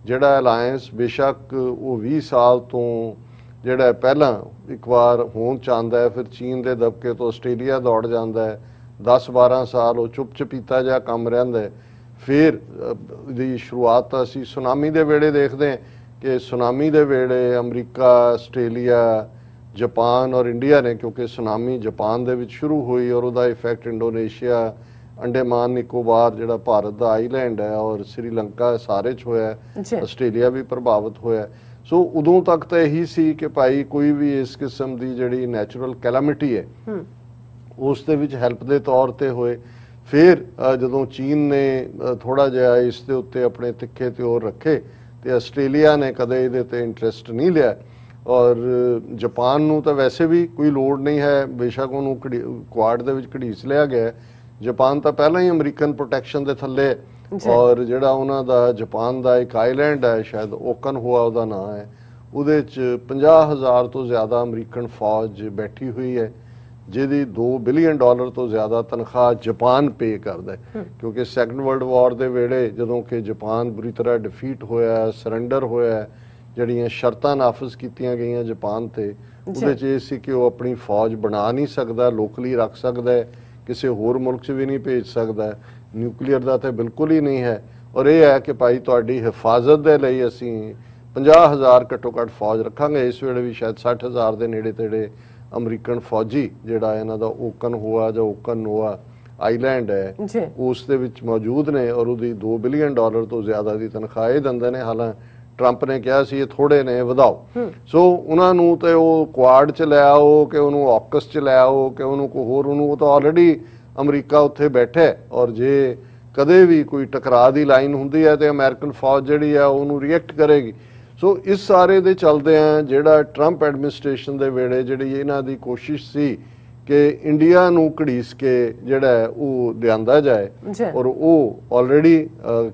Speaker 1: जिहड़ा अलायंस बेशक वो 20 साल तो जिहड़ा पहला एक बार होंद चाहता है, फिर चीन के दबके तो आस्ट्रेलिया दौड़ जाता है, 10-12 साल वो चुप चपीता जिहा काम रहिंदा है। फिर दी शुरुआत असी सुनामी दे वेले देखते हैं कि सुनामी दे वेले अमरीका, आस्ट्रेलिया, जापान और इंडिया ने, क्योंकि सुनामी जापान दे विच शुरू हुई और उसका इफैक्ट इंडोनेशिया, अंडेमान निकोबार जिहड़ा भारत का आईलैंड है और श्रीलंका सारे च होया, आस्ट्रेलिया भी प्रभावित होया। सो उदों तक तो यही सी कि भाई कोई भी इस किस्म की जिहड़ी नैचुरल कैलामिटी है उस दे विच हैल्प के तौर पर होए। फिर जदों चीन ने थोड़ा जिहा इस दे उत्ते अपने तिखे त्योर रखे तो आस्ट्रेलिया ने कदे इहदे ते इंटरस्ट नहीं लिया। और जापान नूं तां वैसे भी कोई लोड़ नहीं है, बेशक उन्होंने क्वाड दे विच घड़ीस लिया गया, ਜਾਪਾਨ ਤਾਂ ਪਹਿਲਾਂ ਹੀ ਅਮਰੀਕਨ ਪ੍ਰੋਟੈਕਸ਼ਨ ਦੇ ਥੱਲੇ ਹੈ। ਔਰ ਜਿਹੜਾ ਉਹਨਾਂ ਦਾ ਜਾਪਾਨ ਦਾ ਇੱਕ ਆਈਲੈਂਡ ਹੈ, ਸ਼ਾਇਦ ਓਕਨਹੁਆ ਉਹਦਾ ਨਾਂ ਹੈ, ਉਹਦੇ 'ਚ 50,000 ਤੋਂ ਜ਼ਿਆਦਾ ਅਮਰੀਕਨ ਫੌਜ ਬੈਠੀ ਹੋਈ ਹੈ, ਜਿਹਦੀ $2 ਬਿਲੀਅਨ ਤੋਂ ਜ਼ਿਆਦਾ ਤਨਖਾਹ ਜਾਪਾਨ ਪੇ ਕਰਦਾ ਹੈ। ਕਿਉਂਕਿ ਸੈਕੰਡ ਵਰਲਡ ਵਾਰ ਦੇ ਵੇਲੇ ਜਦੋਂ ਕਿ ਜਾਪਾਨ ਬੁਰੀ ਤਰ੍ਹਾਂ ਡਿਫੀਟ ਹੋਇਆ, ਸਰੈਂਡਰ ਹੋਇਆ, ਜਿਹੜੀਆਂ ਸ਼ਰਤਾਂ ਨਾਫਜ਼ ਕੀਤੀਆਂ ਗਈਆਂ ਜਾਪਾਨ ਤੇ, ਉਹਦੇ 'ਚ ਇਹ ਸੀ ਕਿ ਉਹ ਆਪਣੀ ਫੌਜ ਬਣਾ ਨਹੀਂ ਸਕਦਾ, ਲੋਕਲੀ ਰੱਖ ਸਕਦਾ ਹੈ, ਕਿਸੇ ਹੋਰ ਮੁਲਕ 'ਚ ਵੀ ਨਹੀਂ ਭੇਜ ਸਕਦਾ, ਨਿਊਕਲੀਅਰ ਦਾ ਤਾਂ ਬਿਲਕੁਲ ਹੀ ਨਹੀਂ ਹੈ। ਔਰ ਇਹ ਹੈ ਕਿ ਭਾਈ ਤੁਹਾਡੀ ਹਿਫਾਜ਼ਤ ਦੇ ਲਈ ਅਸੀਂ 50,000 ਘੱਟੋ ਘੱਟ ਫੌਜ ਰੱਖਾਂਗੇ। ਇਸ ਵੇਲੇ ਵੀ ਸ਼ਾਇਦ 60,000 ਦੇ ਨੇੜੇ ਤੇੜੇ ਅਮਰੀਕਨ ਫੌਜੀ ਜਿਹੜਾ ਇਹਨਾਂ ਦਾ ਓਕਨਹੁਆ ਜਾਂ ਓਕਨਨੋਆ ਆਈਲੈਂਡ ਹੈ ਉਸ ਦੇ ਵਿੱਚ ਮੌਜੂਦ ਨੇ, ਔਰ ਉਹਦੀ $2 ਬਿਲੀਅਨ ਤੋਂ ਜ਼ਿਆਦਾ ਦੀ ਤਨਖਾਹ ਇਹ ਦਿੰਦੇ ਨੇ। ਹਾਲਾਂਕਿ ਟਰੰਪ ਨੇ ਕਿਹਾ ਸੀ ਇਹ ਥੋੜੇ ਨੇ, ਵਧਾਓ। ਸੋ ਉਹਨਾਂ ਨੂੰ ਤੇ ਉਹ ਕੁਆਡ ਚ ਲੈ ਆਓ ਕਿ ਉਹਨੂੰ ਆਕਸ ਚ ਲੈ ਆਓ ਕਿ ਉਹਨੂੰ ਕੋਈ ਹੋਰ, ਉਹਨੂੰ ਉਹ ਤਾਂ ਆਲਰੇਡੀ ਅਮਰੀਕਾ ਉੱਥੇ ਬੈਠਾ। ਔਰ ਜੇ ਕਦੇ ਵੀ ਕੋਈ ਟਕਰਾਅ ਦੀ ਲਾਈਨ ਹੁੰਦੀ ਹੈ ਤੇ ਅਮਰੀਕਨ ਫੌਜ ਜਿਹੜੀ ਆ ਉਹਨੂੰ ਰਿਐਕਟ ਕਰੇਗੀ। ਸੋ ਇਸ ਸਾਰੇ ਦੇ ਚੱਲਦੇ ਆ ਜਿਹੜਾ ਟਰੰਪ ਐਡਮਿਨਿਸਟ੍ਰੇਸ਼ਨ ਦੇ ਵੇਲੇ ਜਿਹੜੀ ਇਹਨਾਂ ਦੀ ਕੋਸ਼ਿਸ਼ ਸੀ ਕਿ ਇੰਡੀਆ ਨੂੰ ਘੜੀਸ ਕੇ ਜਿਹੜਾ ਉਹ ਲਿਆਂਦਾ ਜਾਏ, ਔਰ ਉਹ ਆਲਰੇਡੀ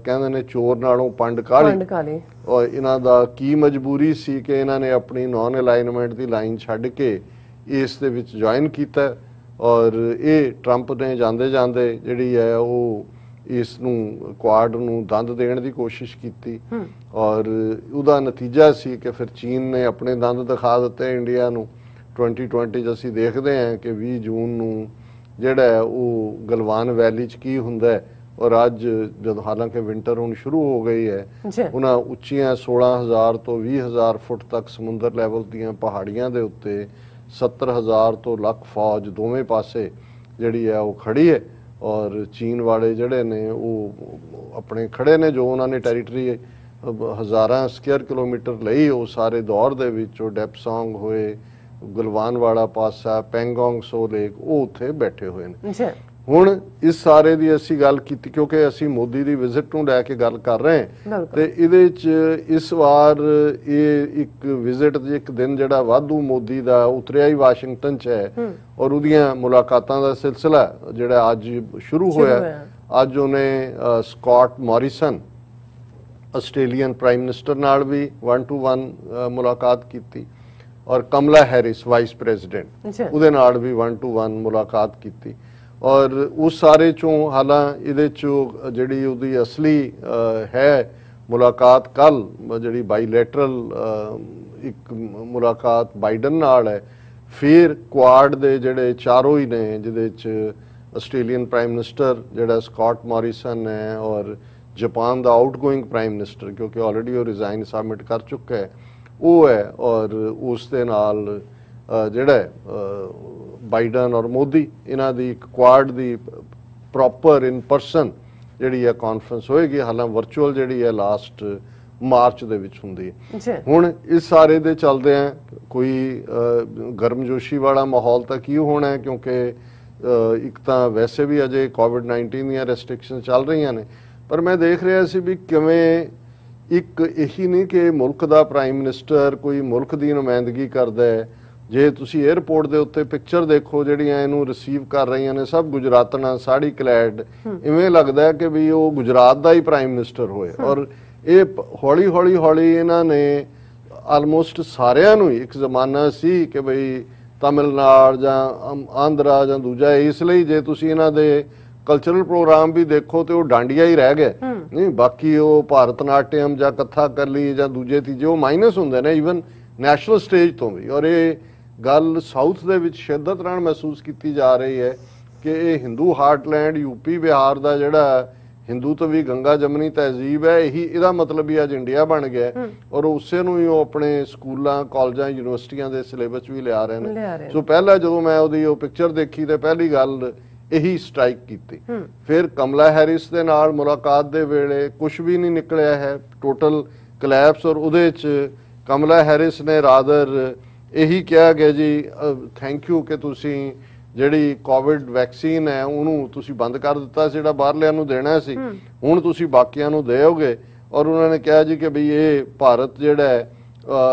Speaker 1: ਕਹਿੰਦੇ ਨੇ ਚੋਰ ਨਾਲੋਂ ਪੰਡ ਕਾਲੀ। ਔਰ ਇਹਨਾਂ ਦਾ ਕੀ ਮਜਬੂਰੀ ਸੀ ਕਿ ਇਹਨਾਂ ਨੇ ਆਪਣੀ ਨਾਨ ਅਲਾਈਨਮੈਂਟ ਦੀ ਲਾਈਨ ਛੱਡ ਕੇ ਇਸ ਦੇ ਵਿੱਚ ਜੁਆਇਨ ਕੀਤਾ। ਔਰ ਇਹ ਟਰੰਪ ਨੇ ਜਾਂਦੇ ਜਾਂਦੇ ਜਿਹੜੀ ਹੈ ਉਹ ਇਸ ਨੂੰ ਕੁਆਡ ਨੂੰ ਦੰਦ ਦੇਣ ਦੀ ਕੋਸ਼ਿਸ਼ ਕੀਤੀ, ਔਰ ਉਹਦਾ ਨਤੀਜਾ ਸੀ ਕਿ ਫਿਰ ਚੀਨ ਨੇ ਆਪਣੇ ਦੰਦ ਦਿਖਾ ਦਿੱਤੇ ਇੰਡੀਆ ਨੂੰ। 2020 'ਚ ਅਸੀਂ ਦੇਖਦੇ ਹਾਂ ਕਿ 20 ਜੂਨ ਨੂੰ ਜਿਹੜਾ ਉਹ ਗਲਵਾਨ ਵੈਲੀ 'ਚ ਕੀ ਹੁੰਦਾ ਹੈ। ਔਰ ਅੱਜ ਜਦੋਂ ਹਾਲਾਂਕਿ ਵਿੰਟਰ ਹੁਣ ਸ਼ੁਰੂ ਹੋ ਗਈ ਹੈ, ਉਹਨਾਂ ਉੱਚੀਆਂ 16,000 ਤੋਂ 20,000 ਫੁੱਟ ਤੱਕ ਸਮੁੰਦਰ ਲੈਵਲ ਦੀਆਂ ਪਹਾੜੀਆਂ ਦੇ ਉੱਤੇ 70,000 ਤੋਂ ਲੱਖ ਫੌਜ ਦੋਵੇਂ ਪਾਸੇ ਜਿਹੜੀ ਹੈ ਉਹ ਖੜੀ ਹੈ। ਔਰ ਚੀਨ ਵਾਲੇ ਜਿਹੜੇ ਨੇ ਉਹ ਆਪਣੇ ਖੜੇ ਨੇ, ਜੋ ਉਹਨਾਂ ਨੇ ਟੈਰੀਟਰੀ ਹਜ਼ਾਰਾਂ ਸਕੁਅਰ ਕਿਲੋਮੀਟਰ ਲਈ ਉਹ ਸਾਰੇ ਦੌਰ ਦੇ ਵਿੱਚ ਉਹ ਡੈਪਸੋਂਗ ਹੋਏ, ਗਲਵਾਨ ਵਾਲਾ ਪਾਸਾ, ਪੈਂਗੋਂਗ ਸੋ ਲੇਕ, ਉਹ ਉੱਥੇ ਬੈਠੇ ਹੋਏ ਨੇ। ਹੁਣ ਇਸ ਸਾਰੇ ਦੀ ਅਸੀਂ ਗੱਲ ਕੀਤੀ ਕਿਉਂਕਿ ਅਸੀਂ ਮੋਦੀ ਦੀ ਵਿਜ਼ਿਟ ਨੂੰ ਲੈ ਕੇ ਗੱਲ ਕਰ ਰਹੇ ਹਾਂ, ਤੇ ਇਹਦੇ 'ਚ ਇਸ ਵਾਰ ਇਹ ਇੱਕ ਵਿਜ਼ਿਟ ਇੱਕ ਦਿਨ ਜਿਹੜਾ ਵਾਧੂ ਮੋਦੀ ਦਾ ਉਤਰਿਆ ਹੀ ਵਾਸ਼ਿੰਗਟਨ 'ਚ ਹੈ, ਔਰ ਉਹਦੀਆਂ ਮੁਲਾਕਾਤਾਂ ਦਾ ਸਿਲਸਿਲਾ ਜਿਹੜਾ ਅੱਜ ਸ਼ੁਰੂ ਹੋਇਆ। ਅੱਜ ਉਹਨੇ Scott Morrison Australian prime minister ਨਾਲ ਵੀ 1-to-1 ਮੁਲਾਕਾਤ ਕੀਤੀ, ਔਰ ਕਮਲਾ ਹੈਰਿਸ ਵਾਈਸ ਪ੍ਰੈਜ਼ੀਡੈਂਟ ਉਹਦੇ ਨਾਲ ਵੀ 1-to-1 ਮੁਲਾਕਾਤ ਕੀਤੀ। ਔਰ ਉਸ ਸਾਰੇ ਚੋਂ ਹਾਲਾਂ ਇਹਦੇ ਚੋਂ ਜਿਹੜੀ ਉਹਦੀ ਅਸਲੀ ਹੈ ਮੁਲਾਕਾਤ ਕੱਲ ਜਿਹੜੀ ਬਾਈਲੈਟਰਲ ਇੱਕ ਮੁਲਾਕਾਤ ਬਾਈਡਨ ਨਾਲ ਹੈ। ਫਿਰ ਕੁਆਡ ਦੇ ਜਿਹੜੇ ਚਾਰੋਂ ਹੀ ਨੇ ਜਿਹਦੇ 'ਚ ਆਸਟ੍ਰੇਲੀਅਨ ਪ੍ਰਾਈਮ ਮਿਨਿਸਟਰ ਜਿਹੜਾ ਸਕਾਟ ਮੋਰਿਸਨ ਹੈ, ਔਰ ਜਾਪਾਨ ਦਾ ਆਊਟਗੋਇੰਗ ਪ੍ਰਾਈਮ ਮਿਨਿਸਟਰ ਕਿਉਂਕਿ ਆਲਰੇਡੀ ਉਹ ਰਿਜ਼ਾਈਨ ਸਬਮਿਟ ਕਰ ਚੁੱਕਾ ਹੈ, ਉਹ ਹੈ। ਔਰ ਉਸ ਦੇ ਨਾਲ ਜਿਹੜਾ ਬਾਈਡਨ ਔਰ ਮੋਦੀ ਇਹਨਾਂ ਦੀ ਇੱਕ ਕੁਆਡ ਦੀ ਪ੍ਰੋਪਰ ਇਨ ਪਰਸਨ ਜਿਹੜੀ ਹੈ ਕਾਨਫਰੰਸ ਹੋਏਗੀ। ਹਾਲਾਂਕਿ ਵਰਚੁਅਲ ਜਿਹੜੀ ਹੈ ਲਾਸਟ ਮਾਰਚ ਦੇ ਵਿੱਚ ਹੁੰਦੀ ਹੈ। ਹੁਣ ਇਸ ਸਾਰੇ ਦੇ ਚੱਲਦੇ ਆ ਕੋਈ ਗਰਮਜੋਸ਼ੀ ਵਾਲਾ ਮਾਹੌਲ ਤਾਂ ਕੀ ਹੋਣਾ, ਕਿਉਂਕਿ ਇੱਕ ਤਾਂ ਵੈਸੇ ਵੀ ਅਜੇ ਕੋਵਿਡ-19 ਦੀਆਂ ਰੈਸਟ੍ਰਿਕਸ਼ਨ ਚੱਲ ਰਹੀਆਂ ਨੇ, ਪਰ ਮੈਂ ਦੇਖ ਰਿਹਾ ਸੀ ਵੀ ਕਿਵੇਂ ਇੱਕ ਇਹੀ ਨਹੀਂ ਕਿ ਮੁਲਕ ਦਾ ਪ੍ਰਾਈਮ ਮਿਨਿਸਟਰ ਕੋਈ ਮੁਲਕ ਦੀ ਨੁਮਾਇੰਦਗੀ ਕਰਦਾ ਹੈ। ਜੇ ਤੁਸੀਂ 에ਅਰਪੋਰਟ ਦੇ ਉੱਤੇ ਪਿਕਚਰ ਦੇਖੋ ਜਿਹੜੀਆਂ ਇਹਨੂੰ ਰਿਸੀਵ ਕਰ ਰਹੀਆਂ ਨੇ, ਸਭ ਗੁਜਰਾਤਣਾ ਸਾੜੀ ਕਲੈਡ, ਇਵੇਂ ਲੱਗਦਾ ਹੈ ਕਿ ਵੀ ਉਹ ਗੁਜਰਾਤ ਦਾ ਹੀ ਪ੍ਰਾਈਮ ਮਿਨਿਸਟਰ ਹੋਏ। ਔਰ ਇਹ ਹੌਲੀ ਹੌਲੀ ਇਹਨਾਂ ਨੇ ਆਲਮੋਸਟ ਸਾਰਿਆਂ ਨੂੰ ਇੱਕ ਜ਼ਮਾਨਾ ਸੀ ਕਿ ਬਈ ਤਮਿਲਨਾਡੂ ਜਾਂ ਆਂਧਰਾ ਜਾਂ ਦੂਜਾ, ਇਸ ਲਈ ਜੇ ਤੁਸੀਂ ਇਹਨਾਂ ਦੇ ਕਲਚਰਲ ਪ੍ਰੋਗਰਾਮ ਵੀ ਦੇਖੋ ਤੇ ਉਹ ਡਾਂਡੀਆ ਹੀ ਰਹਿ ਗਏ ਨਹੀਂ, ਬਾਕੀ ਉਹ ਭਾਰਤ ਨਾਟਿਅਮ ਜਾਂ ਕੱਥਾ ਕਰਲੀ ਜਾਂ ਦੂਜੇ ਤੀਜੇ ਉਹ ਮਾਈਨਸ ਹੁੰਦੇ ਨੇ ਈਵਨ ਨੈਸ਼ਨਲ ਸਟੇਜ ਤੋਂ ਵੀ। ਔਰ ਇਹ ਗੱਲ ਸਾਊਥ ਦੇ ਵਿੱਚ ਸ਼ਿੱਦਤ ਨਾਲ ਮਹਿਸੂਸ ਕੀਤੀ ਜਾ ਰਹੀ ਹੈ ਕਿ ਇਹ ਹਿੰਦੂ ਹਾਰਟਲੈਂਡ ਯੂਪੀ ਬਿਹਾਰ ਦਾ ਜਿਹੜਾ ਹਿੰਦੂ ਤੋਂ ਵੀ ਗੰਗਾ ਜਮਨੀ ਤਹਿਜ਼ੀਬ ਹੈ, ਇਹਦਾ ਮਤਲਬ ਹੀ ਅੱਜ ਇੰਡੀਆ ਬਣ ਗਿਆ। ਔਰ ਉਸੇ ਨੂੰ ਹੀ ਉਹ ਆਪਣੇ ਸਕੂਲਾਂ ਕਾਲਜਾਂ ਯੂਨੀਵਰਸਿਟੀਆਂ ਦੇ ਸਿਲੇਬਸ ਵੀ ਲਿਆ ਰਹੇ ਨੇ। ਸੋ ਪਹਿਲਾਂ ਜਦੋਂ ਮੈਂ ਉਹਦੀ ਉਹ ਪਿਕਚਰ ਦੇਖੀ ਤੇ ਪਹਿਲੀ ਗੱਲ ਇਹੀ ਸਟ੍ਰਾਈਕ ਕੀਤੀ। ਫਿਰ ਕਮਲਾ ਹੈਰਿਸ ਦੇ ਨਾਲ ਮੁਲਾਕਾਤ ਦੇ ਵੇਲੇ ਕੁਝ ਵੀ ਨਹੀਂ ਨਿਕਲਿਆ ਹੈ, ਟੋਟਲ ਕਲੈਪਸ। ਔਰ ਉਹਦੇ 'ਚ ਕਮਲਾ ਹੈਰਿਸ ਨੇ ਰਾਦਰ ਇਹੀ ਕਿਹਾ ਗਿਆ ਜੀ ਥੈਂਕ ਯੂ ਕਿ ਤੁਸੀਂ ਜਿਹੜੀ ਕੋਵਿਡ ਵੈਕਸੀਨ ਹੈ ਉਹਨੂੰ ਤੁਸੀਂ ਬੰਦ ਕਰ ਦਿੱਤਾ ਸੀ, ਜਿਹੜਾ ਬਾਹਰਲਿਆਂ ਨੂੰ ਦੇਣਾ ਸੀ, ਹੁਣ ਤੁਸੀਂ ਬਾਕੀਆਂ ਨੂੰ ਦੇਓਗੇ। ਔਰ ਉਹਨਾਂ ਨੇ ਕਿਹਾ ਜੀ ਕਿ ਬਈ ਇਹ ਭਾਰਤ ਜਿਹੜਾ ਹੈ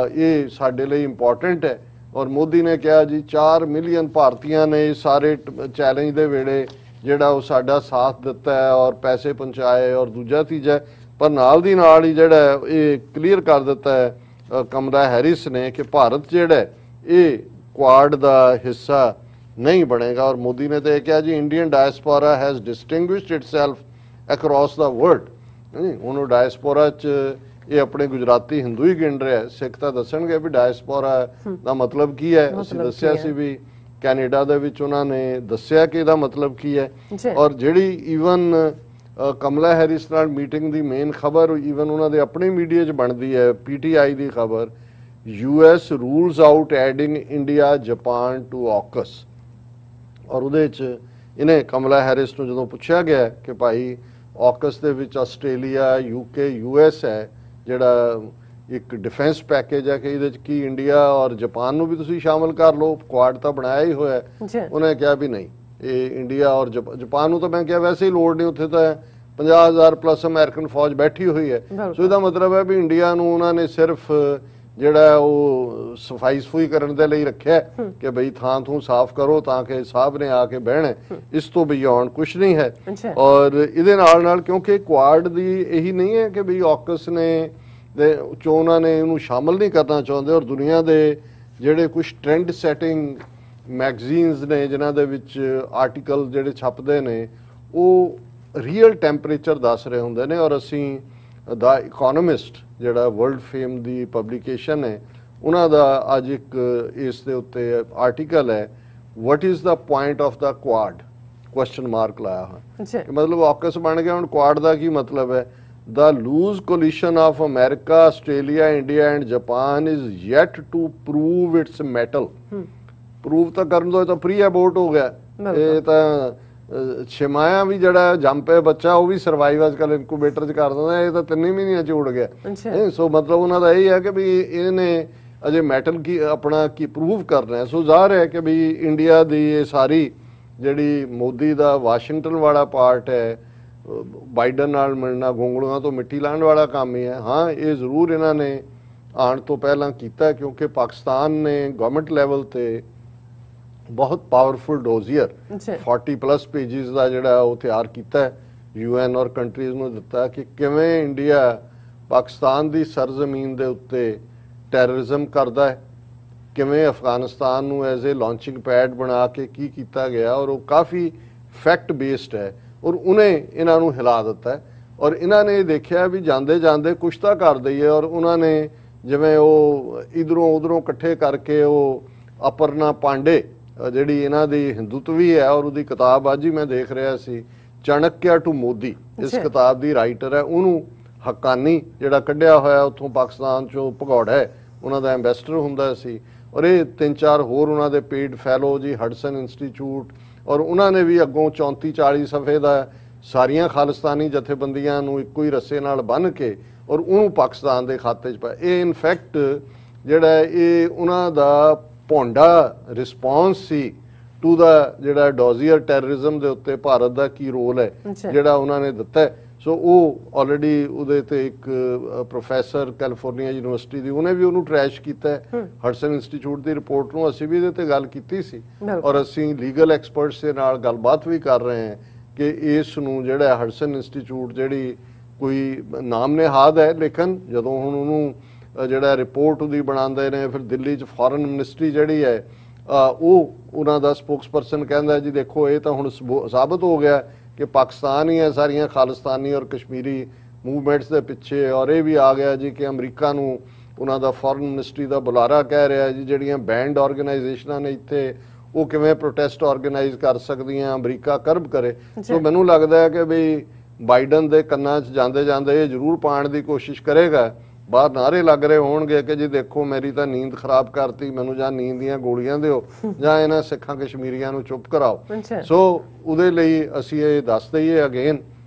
Speaker 1: ਇਹ ਸਾਡੇ ਲਈ ਇੰਪੋਰਟੈਂਟ ਹੈ। ਔਰ ਮੋਦੀ ਨੇ ਕਿਹਾ ਜੀ 4 ਮਿਲੀਅਨ ਭਾਰਤੀਆਂ ਨੇ ਸਾਰੇ ਚੈਲੰਜ ਦੇ ਵੇਲੇ ਜਿਹੜਾ ਉਹ ਸਾਡਾ ਸਾਥ ਦਿੱਤਾ ਹੈ ਔਰ ਪੈਸੇ ਪਹੁੰਚਾਏ ਔਰ ਦੂਜਾ ਤੀਜਾ, ਪਰ ਨਾਲ ਦੀ ਨਾਲ ਹੀ ਜਿਹੜਾ ਇਹ ਕਲੀਅਰ ਕਰ ਦਿੱਤਾ ਹੈ ਕਮਲਾ ਹੈਰਿਸ ਨੇ ਕਿ ਭਾਰਤ ਜਿਹੜਾ ਇਹ ਕੁਆਡ ਦਾ ਹਿੱਸਾ ਨਹੀਂ ਬਣੇਗਾ। ਔਰ ਮੋਦੀ ਨੇ ਤਾਂ ਇਹ ਕਿਹਾ ਜੀ Indian diaspora has distinguished itself across the world. ਉਹਨੂੰ ਡਾਇਸਪੋਰਾ 'ਚ ਇਹ ਆਪਣੇ ਗੁਜਰਾਤੀ ਹਿੰਦੂ ਹੀ ਗਿਣ ਰਿਹਾ, ਸਿੱਖ ਤਾਂ ਦੱਸਣਗੇ ਵੀ ਡਾਇਸਪੋਰਾ ਦਾ ਮਤਲਬ ਕੀ ਹੈ। ਅਸੀਂ ਦੱਸਿਆ ਸੀ ਵੀ ਕੈਨੇਡਾ ਦੇ ਵਿੱਚ ਉਹਨਾਂ ਨੇ ਦੱਸਿਆ ਕਿ ਇਹਦਾ ਮਤਲਬ ਕੀ ਹੈ। ਔਰ ਜਿਹੜੀ ਈਵਨ ਕਮਲਾ ਹੈਰਿਸ ਨਾਲ ਮੀਟਿੰਗ ਦੀ ਮੇਨ ਖਬਰ ਈਵਨ ਉਹਨਾਂ ਦੇ ਆਪਣੇ ਮੀਡੀਆ 'ਚ ਬਣਦੀ ਹੈ, PTI ਦੀ ਖਬਰ, US rules out adding India Japan to AUKUS। ਔਰ ਉਹਦੇ 'ਚ ਇਹਨੇ ਕਮਲਾ ਹੈਰਿਸ ਨੂੰ ਜਦੋਂ ਪੁੱਛਿਆ ਗਿਆ ਕਿ ਭਾਈ AUKUS ਦੇ ਵਿੱਚ ਆਸਟ੍ਰੇਲੀਆ, UK, US ਹੈ ਜਿਹੜਾ ਇੱਕ ਡਿਫੈਂਸ ਪੈਕੇਜ ਹੈ, ਕਿ ਇਹਦੇ 'ਚ ਕੀ ਇੰਡੀਆ ਔਰ ਜਾਪਾਨ ਨੂੰ ਵੀ ਤੁਸੀਂ ਸ਼ਾਮਲ ਕਰ ਲਓ, ਕੁਆਡ ਤਾਂ ਬਣਾਇਆ ਹੀ ਹੋਇਆ। ਉਹਨੇ ਕਿਹਾ ਵੀ ਨਹੀਂ, ਇਹ ਇੰਡੀਆ ਔਰ ਜਾਪਾਨ ਨੂੰ ਤਾਂ ਮੈਂ ਕਿਹਾ ਵੈਸੇ ਹੀ ਲੋੜ ਨਹੀਂ, ਉੱਥੇ ਤਾਂ 50,000 ਪਲੱਸ ਅਮਰੀਕਨ ਫੌਜ ਬੈਠੀ ਹੋਈ ਹੈ। ਸੋ ਇਹਦਾ ਮਤਲਬ ਹੈ ਵੀ ਇੰਡੀਆ ਨੂੰ ਉਹਨਾਂ ਨੇ ਸਿਰਫ ਜਿਹੜਾ ਉਹ ਸਫਾਈ ਸਫੂਈ ਕਰਨ ਦੇ ਲਈ ਰੱਖਿਆ ਕਿ ਬਈ ਥਾਂ ਥੂ ਸਾਫ਼ ਕਰੋ ਤਾਂ ਕਿ ਸਾਹਿਬ ਨੇ ਆ ਕੇ ਬਹਿਣਾ, ਇਸ ਤੋਂ ਬਿਯੋਂਡ ਕੁਝ ਨਹੀਂ ਹੈ। ਔਰ ਇਹਦੇ ਨਾਲ ਨਾਲ ਕਿਉਂਕਿ ਕੁਆਡ ਦੀ ਇਹੀ ਨਹੀਂ ਹੈ ਕਿ ਬਈ AUKUS ਨੇ ਚੋਂ ਉਹਨਾਂ ਨੇ ਇਹਨੂੰ ਸ਼ਾਮਲ ਨਹੀਂ ਕਰਨਾ ਚਾਹੁੰਦੇ। ਔਰ ਦੁਨੀਆ ਦੇ ਜਿਹੜੇ ਕੁਝ ਟ੍ਰੈਂਡ ਸੈਟਿੰਗ ਮੈਗਜ਼ੀਨਸ ਨੇ ਜਿਨ੍ਹਾਂ ਦੇ ਵਿੱਚ ਆਰਟੀਕਲ ਜਿਹੜੇ ਛਪਦੇ ਨੇ ਉਹ ਰੀਅਲ ਟੈਂਪਰੇਚਰ ਦੱਸ ਰਹੇ ਹੁੰਦੇ ਨੇ। ਔਰ ਅਸੀਂ ਦਾ ਇਕਨੋਮਿਸਟ ਜਿਹੜਾ ਵਰਲਡ ਫੇਮ ਦੀ ਪਬਲੀਕੇਸ਼ਨ ਹੈ ਉਹਨਾਂ ਦਾ ਅੱਜ ਇੱਕ ਇਸ ਦੇ ਉੱਤੇ ਆਰਟੀਕਲ ਹੈ, what is the point of the Quad question mark ਲਾਇਆ ਹੋਇਆ ਕਿ ਮਤਲਬ AUKUS ਬਣ ਗਿਆ, ਹੁਣ ਕੁਆਡ ਦਾ ਕੀ ਮਤਲਬ ਹੈ। The loose coalition of America, Australia, India and Japan is yet to prove its mettle. Prove ਤਾਂ ਕਰਨ ਦੋ, ਇਹ ਤਾਂ ਪ੍ਰੀ ਅਬੋਰਟ ਹੋ ਗਿਆ। ਇਹ ਤਾਂ ਛਮਾਇਆ ਵੀ ਜਿਹੜਾ ਜੰਮ ਪਿਆ ਬੱਚਾ ਉਹ ਵੀ ਸਰਵਾਈਵ ਅੱਜ ਕੱਲ ਇਨਕੂਬੇਟਰ 'ਚ ਕਰ ਦਿੰਦਾ, ਇਹ ਤਾਂ 3 ਮਹੀਨਿਆਂ 'ਚ ਉੜ ਗਿਆ। ਸੋ ਮਤਲਬ ਉਹਨਾਂ ਦਾ ਇਹ ਹੈ ਕਿ ਵੀ ਇਹਨੇ ਅਜੇ ਮੈਟਲ ਕੀ ਆਪਣਾ ਕੀ ਪ੍ਰੂਵ ਕਰਨਾ ਹੈ। ਸੋ ਜ਼ਾਹਰ ਹੈ ਕਿ ਵੀ ਇੰਡੀਆ ਦੀ ਇਹ ਸਾਰੀ ਜਿਹੜੀ ਮੋਦੀ ਦਾ ਵਾਸ਼ਿੰਗਟਨ ਵਾਲਾ ਪਾਰਟ ਹੈ, ਬਾਈਡਨ ਨਾਲ ਮਿਲਣਾ ਗੋਂਗਲੂਆਂ ਤੋਂ ਮਿੱਟੀ ਲਾਉਣ ਵਾਲਾ ਕੰਮ ਹੀ ਹੈ। ਹਾਂ, ਇਹ ਜ਼ਰੂਰ ਇਹਨਾਂ ਨੇ ਆਉਣ ਤੋਂ ਪਹਿਲਾਂ ਕੀਤਾ ਕਿਉਂਕਿ ਪਾਕਿਸਤਾਨ ਨੇ ਗਵਰਨਮੈਂਟ ਲੈਵਲ ਤੇ ਬਹੁਤ ਪਾਵਰਫੁਲ ਡੋਜ਼ੀਅਰ 40+ ਪੇਜਿਸ ਦਾ ਜਿਹੜਾ ਉਹ ਤਿਆਰ ਕੀਤਾ ਹੈ, UN ਔਰ ਕੰਟਰੀਜ਼ ਨੂੰ ਦਿੱਤਾ ਕਿ ਕਿਵੇਂ ਇੰਡੀਆ ਪਾਕਿਸਤਾਨ ਦੀ ਸਰਜ਼ਮੀਨ ਦੇ ਉੱਤੇ ਟੈਰਰਿਜ਼ਮ ਕਰਦਾ ਹੈ, ਕਿਵੇਂ ਅਫਗਾਨਿਸਤਾਨ ਨੂੰ ਐਜ਼ ਏ ਲਾਂਚਿੰਗ ਪੈਡ ਬਣਾ ਕੇ ਕੀ ਕੀਤਾ ਗਿਆ। ਔਰ ਉਹ ਕਾਫੀ ਫੈਕਟ ਬੇਸਡ ਹੈ ਔਰ ਉਹਨੇ ਇਹਨਾਂ ਨੂੰ ਹਿਲਾ ਦਿੱਤਾ ਹੈ। ਔਰ ਇਹਨਾਂ ਨੇ ਦੇਖਿਆ ਵੀ ਜਾਂਦੇ ਜਾਂਦੇ ਕੁਛ ਤਾਂ ਕਰ ਦਈਏ। ਔਰ ਉਹਨਾਂ ਨੇ ਜਿਵੇਂ ਉਹ ਇਧਰੋਂ ਉਧਰੋਂ ਇਕੱਠੇ ਕਰਕੇ ਉਹ ਅਪਰਨਾ ਪਾਂਡੇ ਜਿਹੜੀ ਇਹਨਾਂ ਦੀ ਹਿੰਦੂਤਵੀ ਹੈ ਔਰ ਉਹਦੀ ਕਿਤਾਬ ਅੱਜ ਹੀ ਮੈਂ ਦੇਖ ਰਿਹਾ ਸੀ, ਚਾਣਕਿਆ ਟੂ ਮੋਦੀ, ਇਸ ਕਿਤਾਬ ਦੀ ਰਾਈਟਰ ਹੈ, ਉਹਨੂੰ ਹੱਕਾਨੀ ਜਿਹੜਾ ਕੱਢਿਆ ਹੋਇਆ ਉੱਥੋਂ ਪਾਕਿਸਤਾਨ ਚੋਂ ਭਗੌੜਾ ਹੈ ਉਹਨਾਂ ਦਾ ਐਂਬੈਸਡਰ ਹੁੰਦਾ ਸੀ। ਔਰ ਇਹ 3-4 ਹੋਰ ਉਹਨਾਂ ਦੇ ਪੇਡ ਫੈਲੋ ਜੀ ਹਡਸਨ ਇੰਸਟੀਚਿਊਟ, ਔਰ ਉਹਨਾਂ ਨੇ ਵੀ ਅੱਗੋਂ 34-40 ਸਫ਼ੇ ਦਾ ਸਾਰੀਆਂ ਖਾਲਿਸਤਾਨੀ ਜਥੇਬੰਦੀਆਂ ਨੂੰ ਇੱਕੋ ਹੀ ਰੱਸੇ ਨਾਲ ਬੰਨ੍ਹ ਕੇ ਔਰ ਉਹਨੂੰ ਪਾਕਿਸਤਾਨ ਦੇ ਖਾਤੇ 'ਚ ਪਾਇਆ। ਇਹ ਇਨਫੈਕਟ ਜਿਹੜਾ ਇਹ ਉਹਨਾਂ ਦਾ ਭੌਂਡਾ ਰਿਸਪੌਂਸ ਸੀ ਟੂ ਦਾ ਜਿਹੜਾ ਡੋਜ਼ੀਅਰ ਟੈਰਰਿਜ਼ਮ ਦੇ ਉੱਤੇ ਭਾਰਤ ਦਾ ਕੀ ਰੋਲ ਹੈ ਜਿਹੜਾ ਉਹਨਾਂ ਨੇ ਦਿੱਤਾ ਹੈ। ਸੋ ਉਹ ਆਲਰੇਡੀ ਉਹਦੇ ਤੇ ਇੱਕ ਪ੍ਰੋਫੈਸਰ ਕੈਲੀਫੋਰਨੀਆ ਯੂਨੀਵਰਸਿਟੀ ਦੀ ਉਹਨੇ ਵੀ ਉਹਨੂੰ ਟਰੈਸ਼ ਕੀਤਾ ਹੈ ਹਡਸਨ ਇੰਸਟੀਚਿਊਟ ਦੀ ਰਿਪੋਰਟ ਨੂੰ। ਅਸੀਂ ਵੀ ਇਹਦੇ ਤੇ ਗੱਲ ਕੀਤੀ ਸੀ ਔਰ ਅਸੀਂ ਲੀਗਲ ਐਕਸਪਰਟਸ ਦੇ ਨਾਲ ਗੱਲਬਾਤ ਵੀ ਕਰ ਰਹੇ ਹਾਂ ਕਿ ਇਸ ਨੂੰ ਜਿਹੜਾ ਹਡਸਨ ਇੰਸਟੀਚਿਊਟ ਜਿਹੜੀ ਕੋਈ ਨਾਮ ਨਿਹਾਦ ਹੈ, ਲੇਕਿਨ ਜਦੋਂ ਹੁਣ ਉਹਨੂੰ ਜਿਹੜਾ ਰਿਪੋਰਟ ਉਹਦੀ ਬਣਾਉਂਦੇ ਨੇ ਫਿਰ ਦਿੱਲੀ 'ਚ ਫੋਰਨ ਮਿਨਿਸਟਰੀ ਜਿਹੜੀ ਹੈ ਉਹ ਉਹਨਾਂ ਦਾ ਸਪੋਕਸਪਰਸਨ ਕਹਿੰਦਾ ਜੀ ਦੇਖੋ ਇਹ ਤਾਂ ਹੁਣ ਸਾਬਤ ਹੋ ਗਿਆ ਕਿ ਪਾਕਿਸਤਾਨ ਹੀ ਹੈ ਸਾਰੀਆਂ ਖਾਲਿਸਤਾਨੀ ਔਰ ਕਸ਼ਮੀਰੀ ਮੂਵਮੈਂਟਸ ਦੇ ਪਿੱਛੇ। ਔਰ ਇਹ ਵੀ ਆ ਗਿਆ ਜੀ ਕਿ ਅਮਰੀਕਾ ਨੂੰ ਉਹਨਾਂ ਦਾ ਫੋਰਨ ਮਿਨਿਸਟਰੀ ਦਾ ਬੁਲਾਰਾ ਕਹਿ ਰਿਹਾ ਜੀ ਜਿਹੜੀਆਂ ਬੈਂਡ ਆਰਗੇਨਾਈਜੇਸ਼ਨਾਂ ਨੇ ਇੱਥੇ ਉਹ ਕਿਵੇਂ ਪ੍ਰੋਟੈਸਟ ਆਰਗੇਨਾਈਜ਼ ਕਰ ਸਕਦੀਆਂ, ਅਮਰੀਕਾ ਕਰਬ ਕਰੇ। ਸੋ ਮੈਨੂੰ ਲੱਗਦਾ ਹੈ ਕਿ ਵੀ ਬਾਈਡਨ ਦੇ ਕੰਨਾਂ 'ਚ ਜਾਂਦੇ ਜਾਂਦੇ ਇਹ ਜ਼ਰੂਰ ਪਾਉਣ ਦੀ ਕੋਸ਼ਿਸ਼ ਕਰੇਗਾ। ਬਾਹਰ ਨਾਰੇ ਲੱਗ ਰਹੇ ਹੋਣਗੇ ਕਿ ਜੀ ਦੇਖੋ ਮੇਰੀ ਤਾਂ ਨੀਂਦ ਖਰਾਬ ਕਰਤੀ, ਮੈਨੂੰ ਜਾਂ ਨੀਂਦ ਦੀਆਂ ਗੋਲੀਆਂ ਦਿਓ ਜਾਂ ਇਹਨਾਂ ਸਿੱਖਾਂ ਕਸ਼ਮੀਰੀਆਂ ਨੂੰ ਚੁੱਪ ਕਰਾਓ। ਸੋ ਉਹਦੇ ਲਈ ਅਸੀਂ ਇਹ ਦੱਸ ਦਈਏ ਅਗੇਨ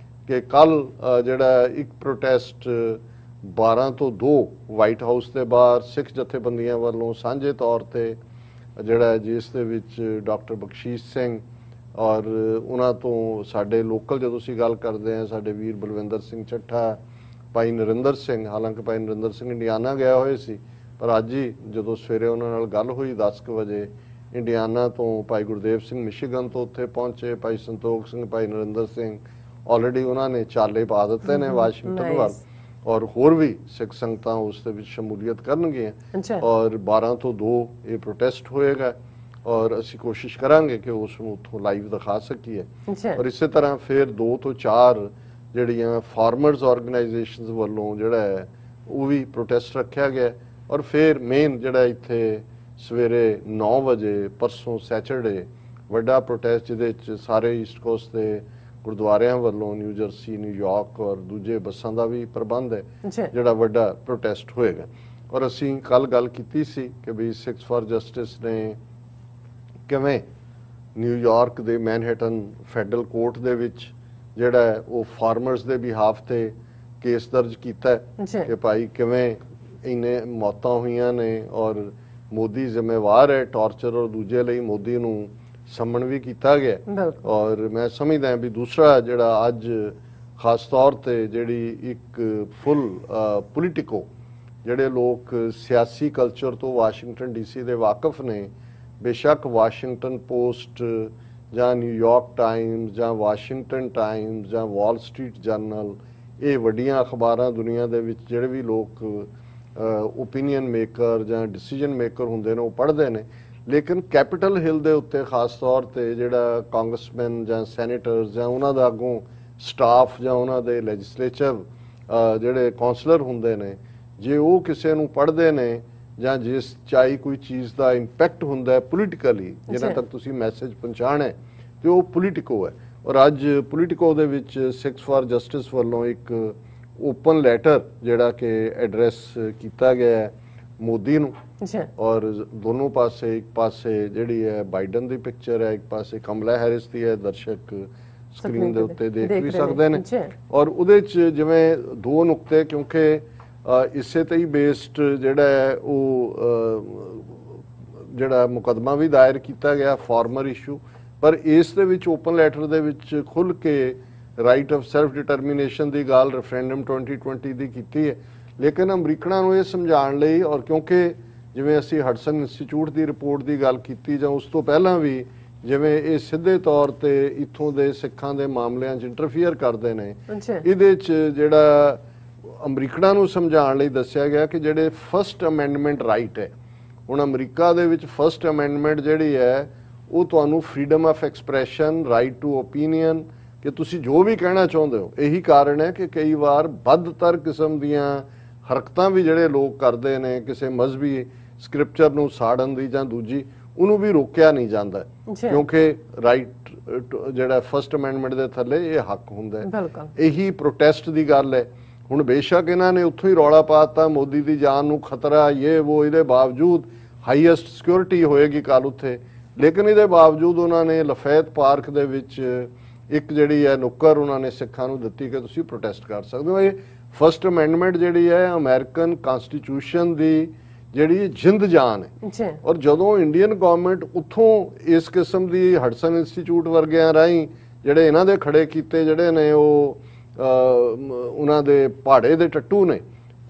Speaker 1: ਕਿ ਕੱਲ ਜਿਹੜਾ ਇੱਕ ਪ੍ਰੋਟੈਸਟ 12 ਤੋਂ 2 ਵਾਈਟ ਹਾਊਸ ਦੇ ਬਾਹਰ ਸਿੱਖ ਜਥੇਬੰਦੀਆਂ ਵੱਲੋਂ ਸਾਂਝੇ ਤੌਰ ਤੇ ਜਿਹੜਾ ਜਿਸ ਦੇ ਵਿੱਚ ਡਾਕਟਰ ਬਖਸ਼ੀਸ਼ ਸਿੰਘ ਔਰ ਉਹਨਾਂ ਤੋਂ ਸਾਡੇ ਲੋਕਲ ਜਦੋਂ ਅਸੀਂ ਗੱਲ ਕਰਦੇ ਹਾਂ ਸਾਡੇ ਵੀਰ ਬਲਵਿੰਦਰ ਸਿੰਘ ਚੱਠਾ, ਭਾਈ ਨਰਿੰਦਰ ਸਿੰਘ, ਹਾਲਾਂਕਿ ਭਾਈ ਨਰਿੰਦਰ ਸਿੰਘ ਇੰਡੀਆਨਾ ਗਏ ਹੋਏ ਸੀ ਪਰ ਅੱਜ ਹੀ ਜਦੋਂ ਸਵੇਰੇ ਉਹਨਾਂ ਨਾਲ ਗੱਲ ਹੋਈ 10 ਵਜੇ ਇੰਡੀਆਨਾ ਤੋਂ ਭਾਈ ਗੁਰਦੇਵ ਸਿੰਘ ਮਿਸ਼ੀਗਨ ਤੋਂ ਉੱਥੇ ਪਹੁੰਚੇ, ਭਾਈ ਸੰਤੋਖ ਸਿੰਘ, ਭਾਈ ਨਰਿੰਦਰ ਸਿੰਘ ਆਲਰੇਡੀ ਉਹਨਾਂ ਨੇ ਚਾਲੇ ਪਾ ਦਿੱਤੇ ਨੇ ਵਾਸ਼ਿੰਗਟਨ ਵੱਲ, ਔਰ ਹੋਰ ਵੀ ਸਿੱਖ ਸੰਗਤਾਂ ਉਸ ਦੇ ਵਿੱਚ ਸ਼ਮੂਲੀਅਤ ਕਰਨਗੀਆਂ ਔਰ 12 ਤੋਂ 2 ਇਹ ਪ੍ਰੋਟੈਸਟ ਹੋਏਗਾ ਔਰ ਅਸੀਂ ਕੋਸ਼ਿਸ਼ ਕਰਾਂਗੇ ਕਿ ਉਸ ਨੂੰ ਉੱਥੋਂ ਲਾਈਵ ਦਿਖਾ ਸਕੀਏ। ਔਰ ਇਸੇ ਤਰ੍ਹਾਂ ਫਿਰ 2 ਤੋਂ 4 ਜਿਹੜੀਆਂ ਫਾਰਮਰਸ ਆਰਗੇਨਾਈਜੇਸ਼ਨਸ ਵੱਲੋਂ ਜਿਹੜਾ ਹੈ ਉਹ ਵੀ ਪ੍ਰੋਟੈਸਟ ਰੱਖਿਆ ਗਿਆ ਔਰ ਫਿਰ ਮੇਨ ਜਿਹੜਾ ਇੱਥੇ ਸਵੇਰੇ 9 ਵਜੇ ਪਰਸੋਂ ਸੈਚਰਡੇ ਵੱਡਾ ਪ੍ਰੋਟੈਸਟ ਜਿਹਦੇ ਵਿੱਚ ਸਾਰੇ ਈਸਟ ਕੋਸਟ ਦੇ ਗੁਰਦੁਆਰਿਆਂ ਵੱਲੋਂ ਨਿਊ ਜਰਸੀ, ਨਿਊਯਾਰਕ ਔਰ ਦੂਜੇ ਬੱਸਾਂ ਦਾ ਵੀ ਪ੍ਰਬੰਧ ਹੈ ਜਿਹੜਾ ਵੱਡਾ ਪ੍ਰੋਟੈਸਟ ਹੋਏਗਾ। ਔਰ ਅਸੀਂ ਕੱਲ ਗੱਲ ਕੀਤੀ ਸੀ ਕਿ ਵੀ ਸਿਕਸ ਫਾਰ ਜਸਟਿਸ ਨੇ ਕਿਵੇਂ ਨਿਊਯਾਰਕ ਦੇ ਮੈਨਹਟਨ ਫੈਡਰਲ ਕੋਰਟ ਦੇ ਵਿੱਚ ਜਿਹੜਾ ਉਹ ਫਾਰਮਰਸ ਦੇ ਬਿਹਾਫ ਤੇ ਕੇਸ ਦਰਜ ਕੀਤਾ ਕਿ ਭਾਈ ਕਿਵੇਂ ਇੰਨੇ ਮੌਤਾਂ ਹੋਈਆਂ ਨੇ ਔਰ ਮੋਦੀ ਜ਼ਿੰਮੇਵਾਰ ਹੈ ਟਾਰਚਰ ਔਰ ਦੂਜੇ ਲਈ ਮੋਦੀ ਨੂੰ ਸਮਨ ਵੀ ਕੀਤਾ ਗਿਆ। ਔਰ ਮੈਂ ਸਮਝਦਾ ਵੀ ਦੂਸਰਾ ਜਿਹੜਾ ਅੱਜ ਖਾਸ ਤੌਰ ਤੇ ਜਿਹੜੀ ਇੱਕ ਫੁੱਲ ਪੋਲੀਟਿਕੋ ਜਿਹੜੇ ਲੋਕ ਸਿਆਸੀ ਕਲਚਰ ਤੋਂ ਵਾਸ਼ਿੰਗਟਨ ਡੀਸੀ ਦੇ ਵਾਕਿਫ ਨੇ, ਬੇਸ਼ੱਕ ਵਾਸ਼ਿੰਗਟਨ ਪੋਸਟ ਜਾਂ ਨਿਊਯਾਰਕ ਟਾਈਮਜ਼ ਜਾਂ ਵਾਸ਼ਿੰਗਟਨ ਟਾਈਮਜ਼ ਜਾਂ ਵਾਲ ਸਟਰੀਟ ਜਰਨਲ, ਇਹ ਵੱਡੀਆਂ ਅਖਬਾਰਾਂ ਦੁਨੀਆ ਦੇ ਵਿੱਚ ਜਿਹੜੇ ਵੀ ਲੋਕ ਓਪੀਨੀਅਨ ਮੇਕਰ ਜਾਂ ਡਿਸੀਜਨ ਮੇਕਰ ਹੁੰਦੇ ਨੇ ਉਹ ਪੜ੍ਹਦੇ ਨੇ, ਲੇਕਿਨ ਕੈਪੀਟਲ ਹਿੱਲ ਦੇ ਉੱਤੇ ਖਾਸ ਤੌਰ ਤੇ ਜਿਹੜਾ ਕਾਂਗਰਸਮੈਨ ਜਾਂ ਸੈਨੇਟਰਸ ਜਾਂ ਉਹਨਾਂ ਦਾ ਅੱਗੋਂ ਸਟਾਫ ਜਾਂ ਉਹਨਾਂ ਦੇ ਲੈਜਿਸਲੇਚਰ ਜਿਹੜੇ ਕਾਉਂਸਲਰ ਹੁੰਦੇ ਨੇ, ਜੇ ਉਹ ਕਿਸੇ ਨੂੰ ਪੜ੍ਹਦੇ ਨੇ ਜਾਂ ਜਿਸ ਚਾਹੀ ਕੋਈ ਚੀਜ਼ ਦਾ ਇੰਪੈਕਟ ਹੁੰਦਾ ਹੈ ਪੋਲੀਟੀਕਲੀ, ਜਿਨ੍ਹਾਂ ਤੱਕ ਤੁਸੀਂ ਮੈਸੇਜ ਪਹੁੰਚਾਉਣਾ ਹੈ, ਤੇ ਉਹ ਪੋਲੀਟਿਕੋ ਹੈ। ਔਰ ਅੱਜ ਪੋਲੀਟਿਕੋ ਦੇ ਵਿੱਚ ਸਿਕਸ ਫਾਰ ਜਸਟਿਸ ਵੱਲੋਂ ਇੱਕ ਓਪਨ ਲੈਟਰ ਜਿਹੜਾ ਕਿ ਐਡਰੈਸ ਕੀਤਾ ਗਿਆ ਹੈ ਮੋਦੀ ਨੂੰ, ਔਰ ਦੋਨੋਂ ਪਾਸੇ, ਇੱਕ ਪਾਸੇ ਜਿਹੜੀ ਹੈ ਬਾਈਡਨ ਦੀ ਪਿਕਚਰ ਹੈ, ਇੱਕ ਪਾਸੇ ਕਮਲਾ ਹੈਰਿਸ ਦੀ ਹੈ, ਦਰਸ਼ਕ ਸਕਰੀਨ ਦੇ ਉੱਤੇ ਦੇਖ ਵੀ ਸਕਦੇ ਨੇ। ਔਰ ਉਹਦੇ 'ਚ ਜਿਵੇਂ 2 ਨੁਕਤੇ, ਕਿਉਂਕਿ ਇਸੇ ਤੇ ਹੀ ਬੇਸਡ ਜਿਹੜਾ ਹੈ ਉਹ ਜਿਹੜਾ ਮੁਕੱਦਮਾ ਵੀ ਦਾਇਰ ਕੀਤਾ ਗਿਆ ਫਾਰਮਰ ਇਸ਼ੂ, ਪਰ ਇਸ ਦੇ ਵਿੱਚ ਓਪਨ ਲੈਟਰ ਦੇ ਵਿੱਚ ਖੁੱਲ੍ਹ ਕੇ ਰਾਈਟ ਆਫ ਸੈਲਫ ਡਿਟਰਮੀਨੇਸ਼ਨ ਦੀ ਗੱਲ ਰੈਫਰੈਂਡਮ 2020 ਦੀ ਕੀਤੀ ਹੈ। ਲੇਕਿਨ ਅਮਰੀਕਨਾਂ ਨੂੰ ਇਹ ਸਮਝਾਉਣ ਲਈ, ਔਰ ਕਿਉਂਕਿ ਜਿਵੇਂ ਅਸੀਂ ਹਡਸਨ ਇੰਸਟੀਚਿਊਟ ਦੀ ਰਿਪੋਰਟ ਦੀ ਗੱਲ ਕੀਤੀ ਜਾਂ ਉਸ ਤੋਂ ਪਹਿਲਾਂ ਵੀ, ਜਿਵੇਂ ਇਹ ਸਿੱਧੇ ਤੌਰ ਤੇ ਇੱਥੋਂ ਦੇ ਸਿੱਖਾਂ ਦੇ ਮਾਮਲਿਆਂ 'ਚ ਇੰਟਰਫੀਅਰ ਕਰਦੇ ਨੇ, ਇਹਦੇ 'ਚ ਜਿਹੜਾ ਅਮਰੀਕਨਾਂ ਨੂੰ ਸਮਝਾਉਣ ਲਈ ਦੱਸਿਆ ਗਿਆ ਕਿ ਜਿਹੜੇ ਫਸਟ ਅਮੈਂਡਮੈਂਟ ਰਾਈਟ ਹੈ, ਹੁਣ ਅਮਰੀਕਾ ਦੇ ਵਿੱਚ ਫਸਟ ਅਮੈਂਡਮੈਂਟ ਜਿਹੜੀ ਹੈ ਉਹ ਤੁਹਾਨੂੰ freedom of expression, right to opinion, ਕਿ ਤੁਸੀਂ ਜੋ ਵੀ ਕਹਿਣਾ ਚਾਹੁੰਦੇ ਹੋ। ਇਹੀ ਕਾਰਨ ਹੈ ਕਿ ਕਈ ਵਾਰ ਵੱਧਤਰ ਕਿਸਮ ਦੀਆਂ ਹਰਕਤਾਂ ਵੀ ਜਿਹੜੇ ਲੋਕ ਕਰਦੇ ਨੇ, ਕਿਸੇ ਮਜ਼ਹਬੀ ਸਕ੍ਰਿਪਚਰ ਨੂੰ ਸਾੜਨ ਦੀ ਜਾਂ ਦੂਜੀ, ਉਹਨੂੰ ਵੀ ਰੋਕਿਆ ਨਹੀਂ ਜਾਂਦਾ ਕਿਉਂਕਿ ਰਾਈਟ ਜਿਹੜਾ ਫਸਟ ਅਮੈਂਡਮੈਂਟ ਦੇ ਥੱਲੇ ਇਹ ਹੱਕ ਹੁੰਦਾ ਹੈ। ਇਹੀ ਪ੍ਰੋਟੈਸਟ ਦੀ ਗੱਲ ਹੈ। ਹੁਣ ਬੇਸ਼ੱਕ ਇਹਨਾਂ ਨੇ ਉੱਥੋਂ ਹੀ ਰੌਲਾ ਪਾਤਾ ਮੋਦੀ ਦੀ ਜਾਨ ਨੂੰ ਖਤਰਾ, ਇਹ ਇਹਦੇ ਬਾਵਜੂਦ ਹਾਈਐਸਟ ਸਿਕਿਉਰਿਟੀ ਹੋਏਗੀ ਕੱਲ ਉੱਥੇ, ਲੇਕਿਨ ਇਹਦੇ ਬਾਵਜੂਦ ਉਹਨਾਂ ਨੇ ਲਫੈਤ ਪਾਰਕ ਦੇ ਵਿੱਚ ਇੱਕ ਜਿਹੜੀ ਹੈ ਨੁੱਕਰ ਉਹਨਾਂ ਨੇ ਸਿੱਖਾਂ ਨੂੰ ਦਿੱਤੀ ਕਿ ਤੁਸੀਂ ਪ੍ਰੋਟੈਸਟ ਕਰ ਸਕਦੇ ਹੋ। ਇਹ ਫਸਟ ਅਮੈਂਡਮੈਂਟ ਜਿਹੜੀ ਹੈ ਅਮਰੀਕਨ ਕਨਸਟੀਟਿਊਸ਼ਨ ਦੀ ਜਿਹੜੀ ਜਿੰਦ ਜਾਨ ਹੈ। ਔਰ ਜਦੋਂ ਇੰਡੀਅਨ ਗਵਰਨਮੈਂਟ ਉੱਥੋਂ ਇਸ ਕਿਸਮ ਦੀ ਹਡਸਨ ਇੰਸਟੀਚਿਊਟ ਵਰਗਿਆਂ ਰਾਹੀਂ ਜਿਹੜੇ ਇਹਨਾਂ ਦੇ ਖੜੇ ਕੀਤੇ ਜਿਹੜੇ ਨੇ ਉਹ ਉਹਨਾਂ ਦੇ ਪਹਾੜੇ ਦੇ ਟੱਟੂ ਨੇ,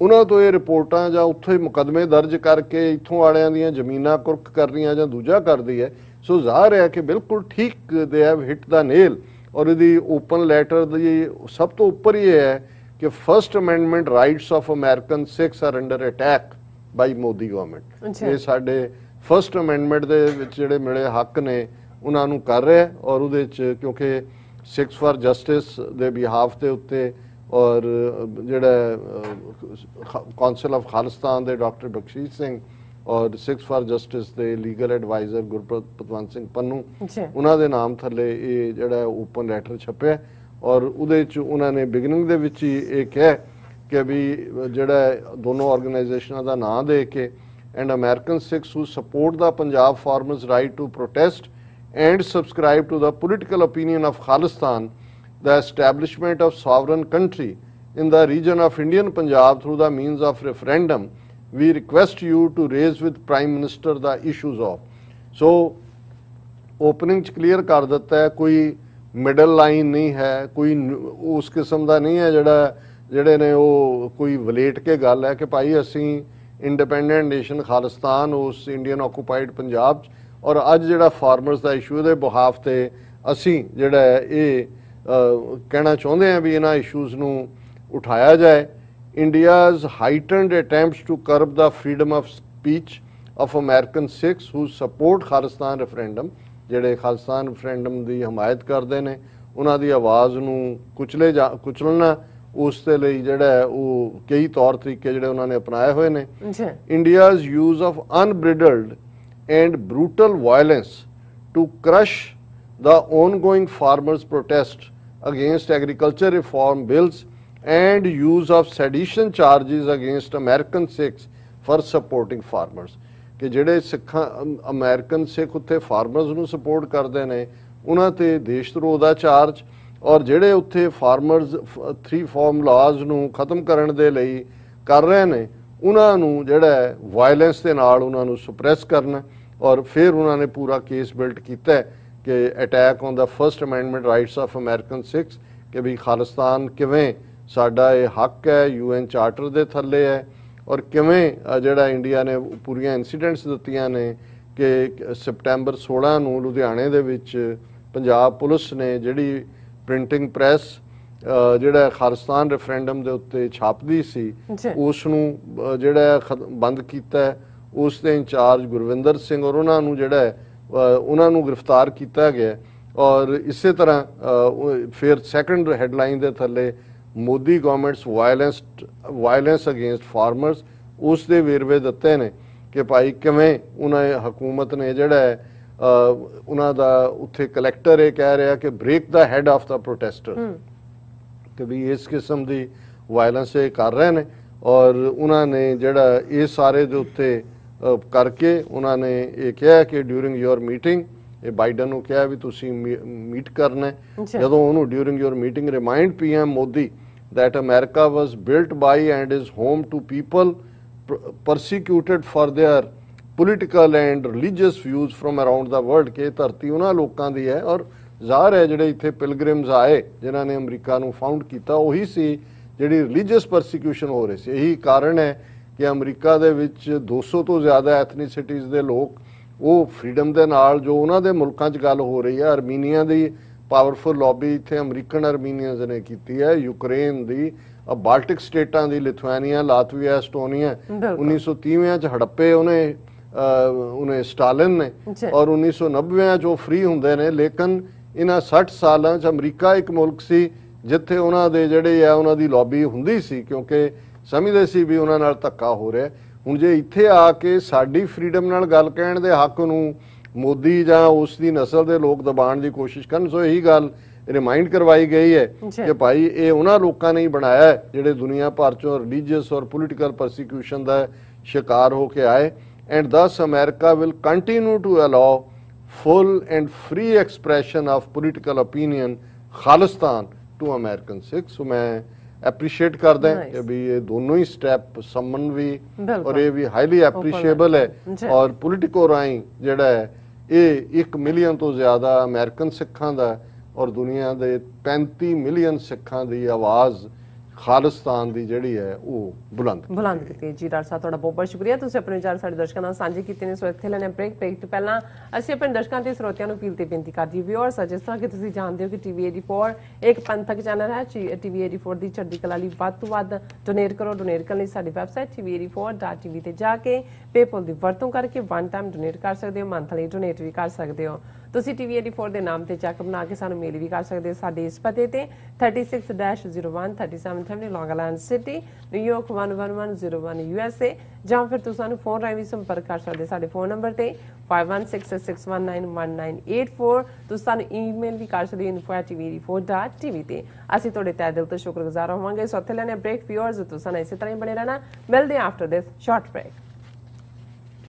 Speaker 1: ਉਹਨਾਂ ਤੋਂ ਇਹ ਰਿਪੋਰਟਾਂ ਜਾਂ ਉੱਥੇ ਮੁਕੱਦਮੇ ਦਰਜ ਕਰਕੇ ਇੱਥੋਂ ਵਾਲਿਆਂ ਦੀਆਂ ਜ਼ਮੀਨਾਂ ਕੁਰਕ ਕਰ ਰਹੀਆਂ ਜਾਂ ਦੂਜਾ ਕਰਦੀ ਹੈ, ਸੋ ਜ਼ਾਹਰ ਹੈ ਕਿ ਬਿਲਕੁਲ ਠੀਕ they have hit the nail. ਔਰ ਇਹਦੀ ਓਪਨ ਲੈਟਰ ਦੀ ਸਭ ਤੋਂ ਉੱਪਰ ਹੀ ਹੈ ਕਿ first amendment rights of American Sikhs are under attack by Modi government. ਇਹ ਸਾਡੇ ਫਸਟ ਅਮੈਂਡਮੈਂਟ ਦੇ ਵਿੱਚ ਜਿਹੜੇ ਮਿਲੇ ਹੱਕ ਨੇ ਉਹਨਾਂ ਨੂੰ ਕਰ ਰਿਹਾ। ਔਰ ਉਹਦੇ 'ਚ ਕਿਉਂਕਿ ਸਿੱਖਸ ਫਾਰ ਜਸਟਿਸ ਦੇ ਬਿਹਾਫ ਦੇ ਉੱਤੇ ਔਰ ਜਿਹੜਾ ਕੌਂਸਲ ਆਫ ਖਾਲਿਸਤਾਨ ਦੇ ਡਾਕਟਰ ਬਖਸ਼ੀਸ਼ ਸਿੰਘ ਔਰ ਸਿੱਖਸ ਫਾਰ ਜਸਟਿਸ ਦੇ ਲੀਗਲ ਐਡਵਾਈਜ਼ਰ ਗੁਰਪਤਵੰਤ ਸਿੰਘ ਪੰਨੂ, ਉਹਨਾਂ ਦੇ ਨਾਮ ਥੱਲੇ ਇਹ ਜਿਹੜਾ ਓਪਨ ਲੈਟਰ ਛਪਿਆ। ਔਰ ਉਹਦੇ 'ਚ ਉਹਨਾਂ ਨੇ ਬਿਗਨਿੰਗ ਦੇ ਵਿੱਚ ਹੀ ਇਹ ਕਿਹਾ ਕਿ ਵੀ ਜਿਹੜਾ ਦੋਨੋਂ ਆਰਗੇਨਾਈਜੇਸ਼ਨਾਂ ਦਾ ਨਾਂ ਦੇ ਕੇ and American Sikhs who support the Punjab farmers right to protest and subscribe to the political opinion of Khalistan, the establishment of sovereign country in the region of Indian Punjab through the means of referendum, we request you to raise with Prime Minister the issues of. So, opening clear ਕਰ ਦਿੱਤਾ ਹੈ, ਕੋਈ middle line ਨਹੀਂ ਹੈ, ਕੋਈ ਉਸ ਕਿਸਮ ਦਾ ਨਹੀਂ ਹੈ ਜਿਹੜੇ ਨੇ ਉਹ ਕੋਈ ਵਲੇਟ ਕੇ ਗੱਲ ਹੈ ਕਿ ਭਾਈ ਅਸੀਂ ਇੰਡੀਪੈਂਡੈਂਟ ਨੇਸ਼ਨ ਖਾਲਿਸਤਾਨ ਉਸ ਇੰਡੀਅਨ ਆਕੂਪਾਈਡ ਪੰਜਾਬ ਔਰ ਅੱਜ ਜਿਹੜਾ ਫਾਰਮਰਸ ਦਾ ਇਸ਼ੂ ਦੇ ਬਿਹਾਫ ਤੇ ਅਸੀਂ ਜਿਹੜਾ ਇਹ ਕਹਿਣਾ ਚਾਹੁੰਦੇ ਹਾਂ ਵੀ ਇਹਨਾਂ ਇਸ਼ੂਜ਼ ਨੂੰ ਉਠਾਇਆ ਜਾਏ। India's heightened attempts to curb the freedom of speech of American Sikhs who support Khalistan referendum, ਜਿਹੜੇ ਖਾਲਿਸਤਾਨ ਰੈਫਰੈਂਡਮ ਦੀ ਹਮਾਇਤ ਕਰਦੇ ਨੇ, ਉਹਨਾਂ ਦੀ ਆਵਾਜ਼ ਨੂੰ ਕੁਚਲਣਾ, ਉਸ ਦੇ ਲਈ ਜਿਹੜਾ ਉਹ ਕਈ ਤੌਰ ਤਰੀਕੇ ਜਿਹੜੇ ਉਹਨਾਂ ਨੇ ਅਪਣਾਏ ਹੋਏ ਨੇ। India's use of unbridled and brutal violence to crush the ongoing farmers' protest against agriculture reform bills and use of sedition charges against American Sikhs for supporting farmers, ਕਿ ਜਿਹੜੇ ਸਿੱਖਾਂ ਅਮਰੀਕਨ ਸਿੱਖ ਉੱਥੇ ਫਾਰਮਰਸ ਨੂੰ ਸਪੋਰਟ ਕਰਦੇ ਨੇ ਉਹਨਾਂ ਤੇ ਦੇਸ਼ ਧਰੋਹ ਦਾ ਚਾਰਜ, ਔਰ ਜਿਹੜੇ ਉੱਥੇ ਫਾਰਮਰਸ 3 ਫਾਰਮ ਲਾਜ਼ ਨੂੰ ਖਤਮ ਕਰਨ ਦੇ ਲਈ ਕਰ ਰਹੇ ਨੇ ਉਹਨਾਂ ਨੂੰ ਜਿਹੜਾ ਵਾਇਲੈਂਸ ਦੇ ਨਾਲ ਉਹਨਾਂ ਨੂੰ ਸੁਪਰੈਸ ਕਰਨਾ। ਔਰ ਫਿਰ ਉਹਨਾਂ ਨੇ ਪੂਰਾ ਕੇਸ ਬਿਲਡ ਕੀਤਾ ਕਿ attack on the first amendment rights of American Sikhs, ਕਿ ਵੀ ਖਾਲਿਸਤਾਨ ਕਿਵੇਂ ਸਾਡਾ ਇਹ ਹੱਕ ਹੈ, UN ਚਾਰਟਰ ਦੇ ਥੱਲੇ ਹੈ, ਔਰ ਕਿਵੇਂ ਜਿਹੜਾ ਇੰਡੀਆ ਨੇ ਪੂਰੀਆਂ ਇਨਸੀਡੈਂਟਸ ਦਿੱਤੀਆਂ ਨੇ ਕਿ ਸਪਟੈਂਬਰ 16 ਨੂੰ ਲੁਧਿਆਣੇ ਦੇ ਵਿੱਚ ਪੰਜਾਬ ਪੁਲਿਸ ਨੇ ਜਿਹੜੀ ਪ੍ਰਿੰਟਿੰਗ ਪ੍ਰੈਸ ਜਿਹੜਾ ਖਾਲਿਸਤਾਨ ਰੈਫਰੈਂਡਮ ਦੇ ਉੱਤੇ ਛਾਪਦੀ ਸੀ ਉਸ ਨੂੰ ਜਿਹੜਾ ਬੰਦ ਕੀਤਾ। ਉਸ ਦੇ ਇੰਚਾਰਜ ਗੁਰਵਿੰਦਰ ਸਿੰਘ ਔਰ ਉਹਨਾਂ ਨੂੰ ਜਿਹੜਾ ਉਹਨਾਂ ਨੂੰ ਗ੍ਰਿਫਤਾਰ ਕੀਤਾ ਗਿਆ। ਔਰ ਇਸੇ ਤਰ੍ਹਾਂ ਫਿਰ ਸੈਕੰਡ ਹੈਡਲਾਈਨ ਦੇ ਥੱਲੇ Modi governments violence against farmers, ਉਸ ਦੇ ਵੇਰਵੇ ਦਿੱਤੇ ਨੇ ਕਿ ਭਾਈ ਕਿਵੇਂ ਉਹਨਾਂ ਹਕੂਮਤ ਨੇ ਜਿਹੜਾ ਉਹਨਾਂ ਦਾ ਉੱਥੇ ਕਲੈਕਟਰ ਇਹ ਕਹਿ ਰਿਹਾ ਕਿ break the head of the protester, ਕਿ ਵੀ ਇਸ ਕਿਸਮ ਦੀ ਵਾਇਲੈਂਸ ਇਹ ਕਰ ਰਹੇ ਨੇ। ਔਰ ਉਹਨਾਂ ਨੇ ਜਿਹੜਾ ਇਹ ਸਾਰੇ ਦੇ ਉੱਤੇ ਕਰਕੇ ਉਹਨਾਂ ਨੇ ਇਹ ਕਿਹਾ ਕਿ ਡਿਊਰਿੰਗ ਯੋਰ ਮੀਟਿੰਗ, ਇਹ ਬਾਈਡਨ ਨੂੰ ਕਿਹਾ ਵੀ ਤੁਸੀਂ ਮੀਟ ਕਰਨਾ। ਜਦੋਂ ਉਹਨੂੰ during your meeting remind PM Modi that America was built by and is home to people persecuted for their political and religious views from around the world, ਕਿ ਧਰਤੀ ਉਹਨਾਂ ਲੋਕਾਂ ਦੀ ਹੈ ਔਰ ਜ਼ਾਹਰ ਹੈ ਜਿਹੜੇ ਇੱਥੇ ਪਿਲਗ੍ਰਿਮਸ ਆਏ ਜਿਨ੍ਹਾਂ ਨੇ ਅਮਰੀਕਾ ਨੂੰ ਫਾਊਂਡ ਕੀਤਾ ਉਹੀ ਸੀ ਜਿਹੜੀ ਰਿਲੀਜੀਅਸ ਪਰਸੀਕਿਊਸ਼ਨ ਹੋ ਰਹੀ ਸੀ। ਇਹੀ ਕਾਰਨ ਹੈ ਕਿ ਅਮਰੀਕਾ ਦੇ ਵਿੱਚ 200 ਤੋਂ ਜ਼ਿਆਦਾ ਐਥਨੀਸਿਟੀਜ਼ ਦੇ ਲੋਕ ਉਹ ਫਰੀडम ਦੇ ਨਾਲ ਜੋ ਉਹਨਾਂ ਦੇ ਮੁਲਕਾਂ 'ਚ ਗੱਲ ਹੋ ਰਹੀ ਹੈ, ਅਰਮੀਨੀਆ ਦੀ ਪਾਵਰਫੁਲ ਲੌਬੀ ਇੱਥੇ ਅਮਰੀਕਨ ਅਰਮੀਨੀਅਨਸ ਨੇ ਕੀਤੀ ਹੈ, ਯੂਕਰੇਨ ਦੀ, ਬਾਲਟਿਕ ਸਟੇਟਾਂ ਦੀ, ਲਿਥੁਆਨੀਆ, ਲਾਤਵੀਆ, ਐਸਟੋਨੀਆ, 1930 'ਚ ਹੜੱਪੇ ਉਹਨੇ ਸਟਾਲਿਨ ਨੇ, ਔਰ 1990 'ਚ ਉਹ ਫ੍ਰੀ ਹੁੰਦੇ ਨੇ। ਲੇਕਿਨ ਇਹਨਾਂ 60 ਸਾਲਾਂ 'ਚ ਅਮਰੀਕਾ ਇੱਕ ਮੁਲਕ ਸੀ ਜਿੱਥੇ ਉਹਨਾਂ ਦੇ ਜਿਹੜੇ ਆ ਉਹਨਾਂ ਦੀ ਲੌਬੀ ਹੁੰਦੀ ਸੀ, ਕਿਉਂਕਿ ਸਮਝਦੇ ਸੀ ਵੀ ਉਹਨਾਂ ਨਾਲ ਧੱਕਾ ਹੋ ਰਿਹਾ। ਹੁਣ ਜੇ ਇੱਥੇ ਆ ਕੇ ਸਾਡੀ ਫਰੀडम ਨਾਲ ਗੱਲ ਕਹਿਣ ਦੇ ਹੱਕ ਨੂੰ ਮੋਦੀ ਜਾਂ ਉਸ ਦੀ ਨਸਲ ਦੇ ਲੋਕ ਦਬਾਉਣ ਦੀ ਕੋਸ਼ਿਸ਼ ਕਰਨ, ਸੋ ਇਹੀ ਗੱਲ ਰਿਮਾਈਂਡ ਕਰਵਾਈ ਗਈ ਹੈ ਕਿ ਭਾਈ ਇਹ ਉਹਨਾਂ ਲੋਕਾਂ ਨੇ ਹੀ ਬਣਾਇਆ ਜਿਹੜੇ ਦੁਨੀਆ ਭਰ ਚੋਂ ਰਿਲੀਜੀਅਸ ਔਰ ਪੋਲੀਟੀਕਲ ਪਰਸੀਕਿਊਸ਼ਨ ਦਾ ਸ਼ਿਕਾਰ ਹੋ ਕੇ ਆਏ। And this America will continue to allow full and free expression of political opinion Khalistan to American Sikhs. So ਮੈਂ ਐਪਰੀਸ਼ੀਏਟ ਕਰਦਾ ਕਿ ਵੀ ਇਹ ਦੋਨੋਂ ਹੀ ਸਟੈਪ ਸਮਨ ਵੀ ਔਰ ਇਹ ਵੀ ਹਾਈਲੀ ਐਪਰੀਸ਼ੀਏਬਲ ਹੈ। ਔਰ ਪੋਲੀਟਿਕੋ ਰਾਹੀਂ ਜਿਹੜਾ ਹੈ ਇਹ 1 ਮਿਲੀਅਨ ਤੋਂ ਜ਼ਿਆਦਾ ਅਮਰੀਕਨ ਸਿੱਖਾਂ ਦਾ ਔਰ ਦੁਨੀਆ ਦੇ 35 ਮਿਲੀਅਨ ਸਿੱਖਾਂ ਦੀ ਆਵਾਜ਼ ਖਾਲਿਸਤਾਨ ਦੀ ਜਿਹੜੀ ਹੈ ਉਹ ਬੁਲੰਦ ਕੀਤੀ।
Speaker 2: ਜੀ ਡਾਕਟਰ ਸਾਹਿਬ ਤੁਹਾਡਾ ਬਹੁਤ ਬਹੁਤ ਸ਼ੁਕਰੀਆ, ਤੁਸੀਂ ਆਪਣੇ ਵਿਚਾਰ ਸਾਡੇ ਦਰਸ਼ਕਾਂ ਨਾਲ ਸਾਂਝੇ ਕੀਤੇ ਨੇ। ਸੋ ਇੱਥੇ ਲੈਣੇ ਬ੍ਰੇਕ ਤੋਂ ਪਹਿਲਾਂ ਅਸੀਂ ਆਪਣੇ ਦਰਸ਼ਕਾਂ ਤੇ ਸਰੋਤਿਆਂ ਨੂੰ ਅਪੀਲ ਤੇ ਬੇਨਤੀ ਕਰਦੀ ਵਿਊਅਰਸ, ਜਿਸ ਤਰ੍ਹਾਂ ਕਿ ਤੁਸੀਂ ਜਾਣਦੇ ਹੋ ਕਿ TV84 ਇੱਕ ਪੰਥਕ ਚੈਨਲ ਹੈ। TV84 ਦੀ ਚੜ੍ਹਦੀ ਕਲਾ ਲਈ ਵੱਧ ਤੋਂ ਵੱਧ ਡੋਨੇਟ ਕਰੋ। ਡੋਨੇਟ ਕਰਨ ਲਈ ਸਾਡੀ ਵੈਬਸਾਈਟ tv84.tv ਤੇ ਜਾ ਕੇ ਪੇਪਲ ਦੀ ਵਰਤੋਂ ਕਰਕੇ ਵਨ ਟਾਈਮ ਡੋਨੇਟ ਕਰ ਸਕਦੇ ਹੋ, ਮੰਥਲੀ ਡੋਨੇਟ ਵੀ ਕਰ ਸਕਦੇ ਹੋ। ਤੁਸੀਂ TV84 ਦੇ ਨਾਮ ਤੇ ਚੈੱਕ ਬਣਾ ਕੇ ਸਾਨੂੰ ਮੇਲ ਵੀ ਕਰ ਸਕਦੇ ਹੋ ਸਾਡੇ ਇਸ ਪਤੇ ਤੇ 36-01 37 ਲੌਂਗ ਆਈਲੈਂਡ ਸਿਟੀ, ਨਿਊਯਾਰਕ 11101 USA, ਜਾਂ ਫਿਰ ਤੁਸੀਂ ਸਾਨੂੰ ਫੋਨ ਰਾਹੀਂ ਵੀ ਸੰਪਰਕ ਕਰ ਸਕਦੇ ਸਾਡੇ ਫੋਨ ਨੰਬਰ ਤੇ 5166191984। ਤੁਸੀਂ ਸਾਨੂੰ ਈਮੇਲ ਵੀ ਕਰ ਸਕਦੇ ਹੋ info@tv84.tv ਤੇ। ਅਸੀਂ ਤੁਹਾਡੇ ਤਹਿ ਦਿਲ ਤੋਂ ਸ਼ੁਕਰਗੁਜ਼ਾਰ ਹੋਵਾਂਗੇ। ਸੋ ਇੱਥੇ ਲੈਣੇ ਬ੍ਰੇਕ ਵਿਊਅਰਸ, ਤੁਸੀਂ ਸਾਨੂੰ ਇਸੇ ਤਰ੍ਹਾਂ ਹੀ ਬਣੇ ਰਹਿਣਾ। ਮਿਲਦੇ ਆਫਟਰ ਦਿਸ ਸ਼ਾਰਟ ਬ੍ਰੇਕ।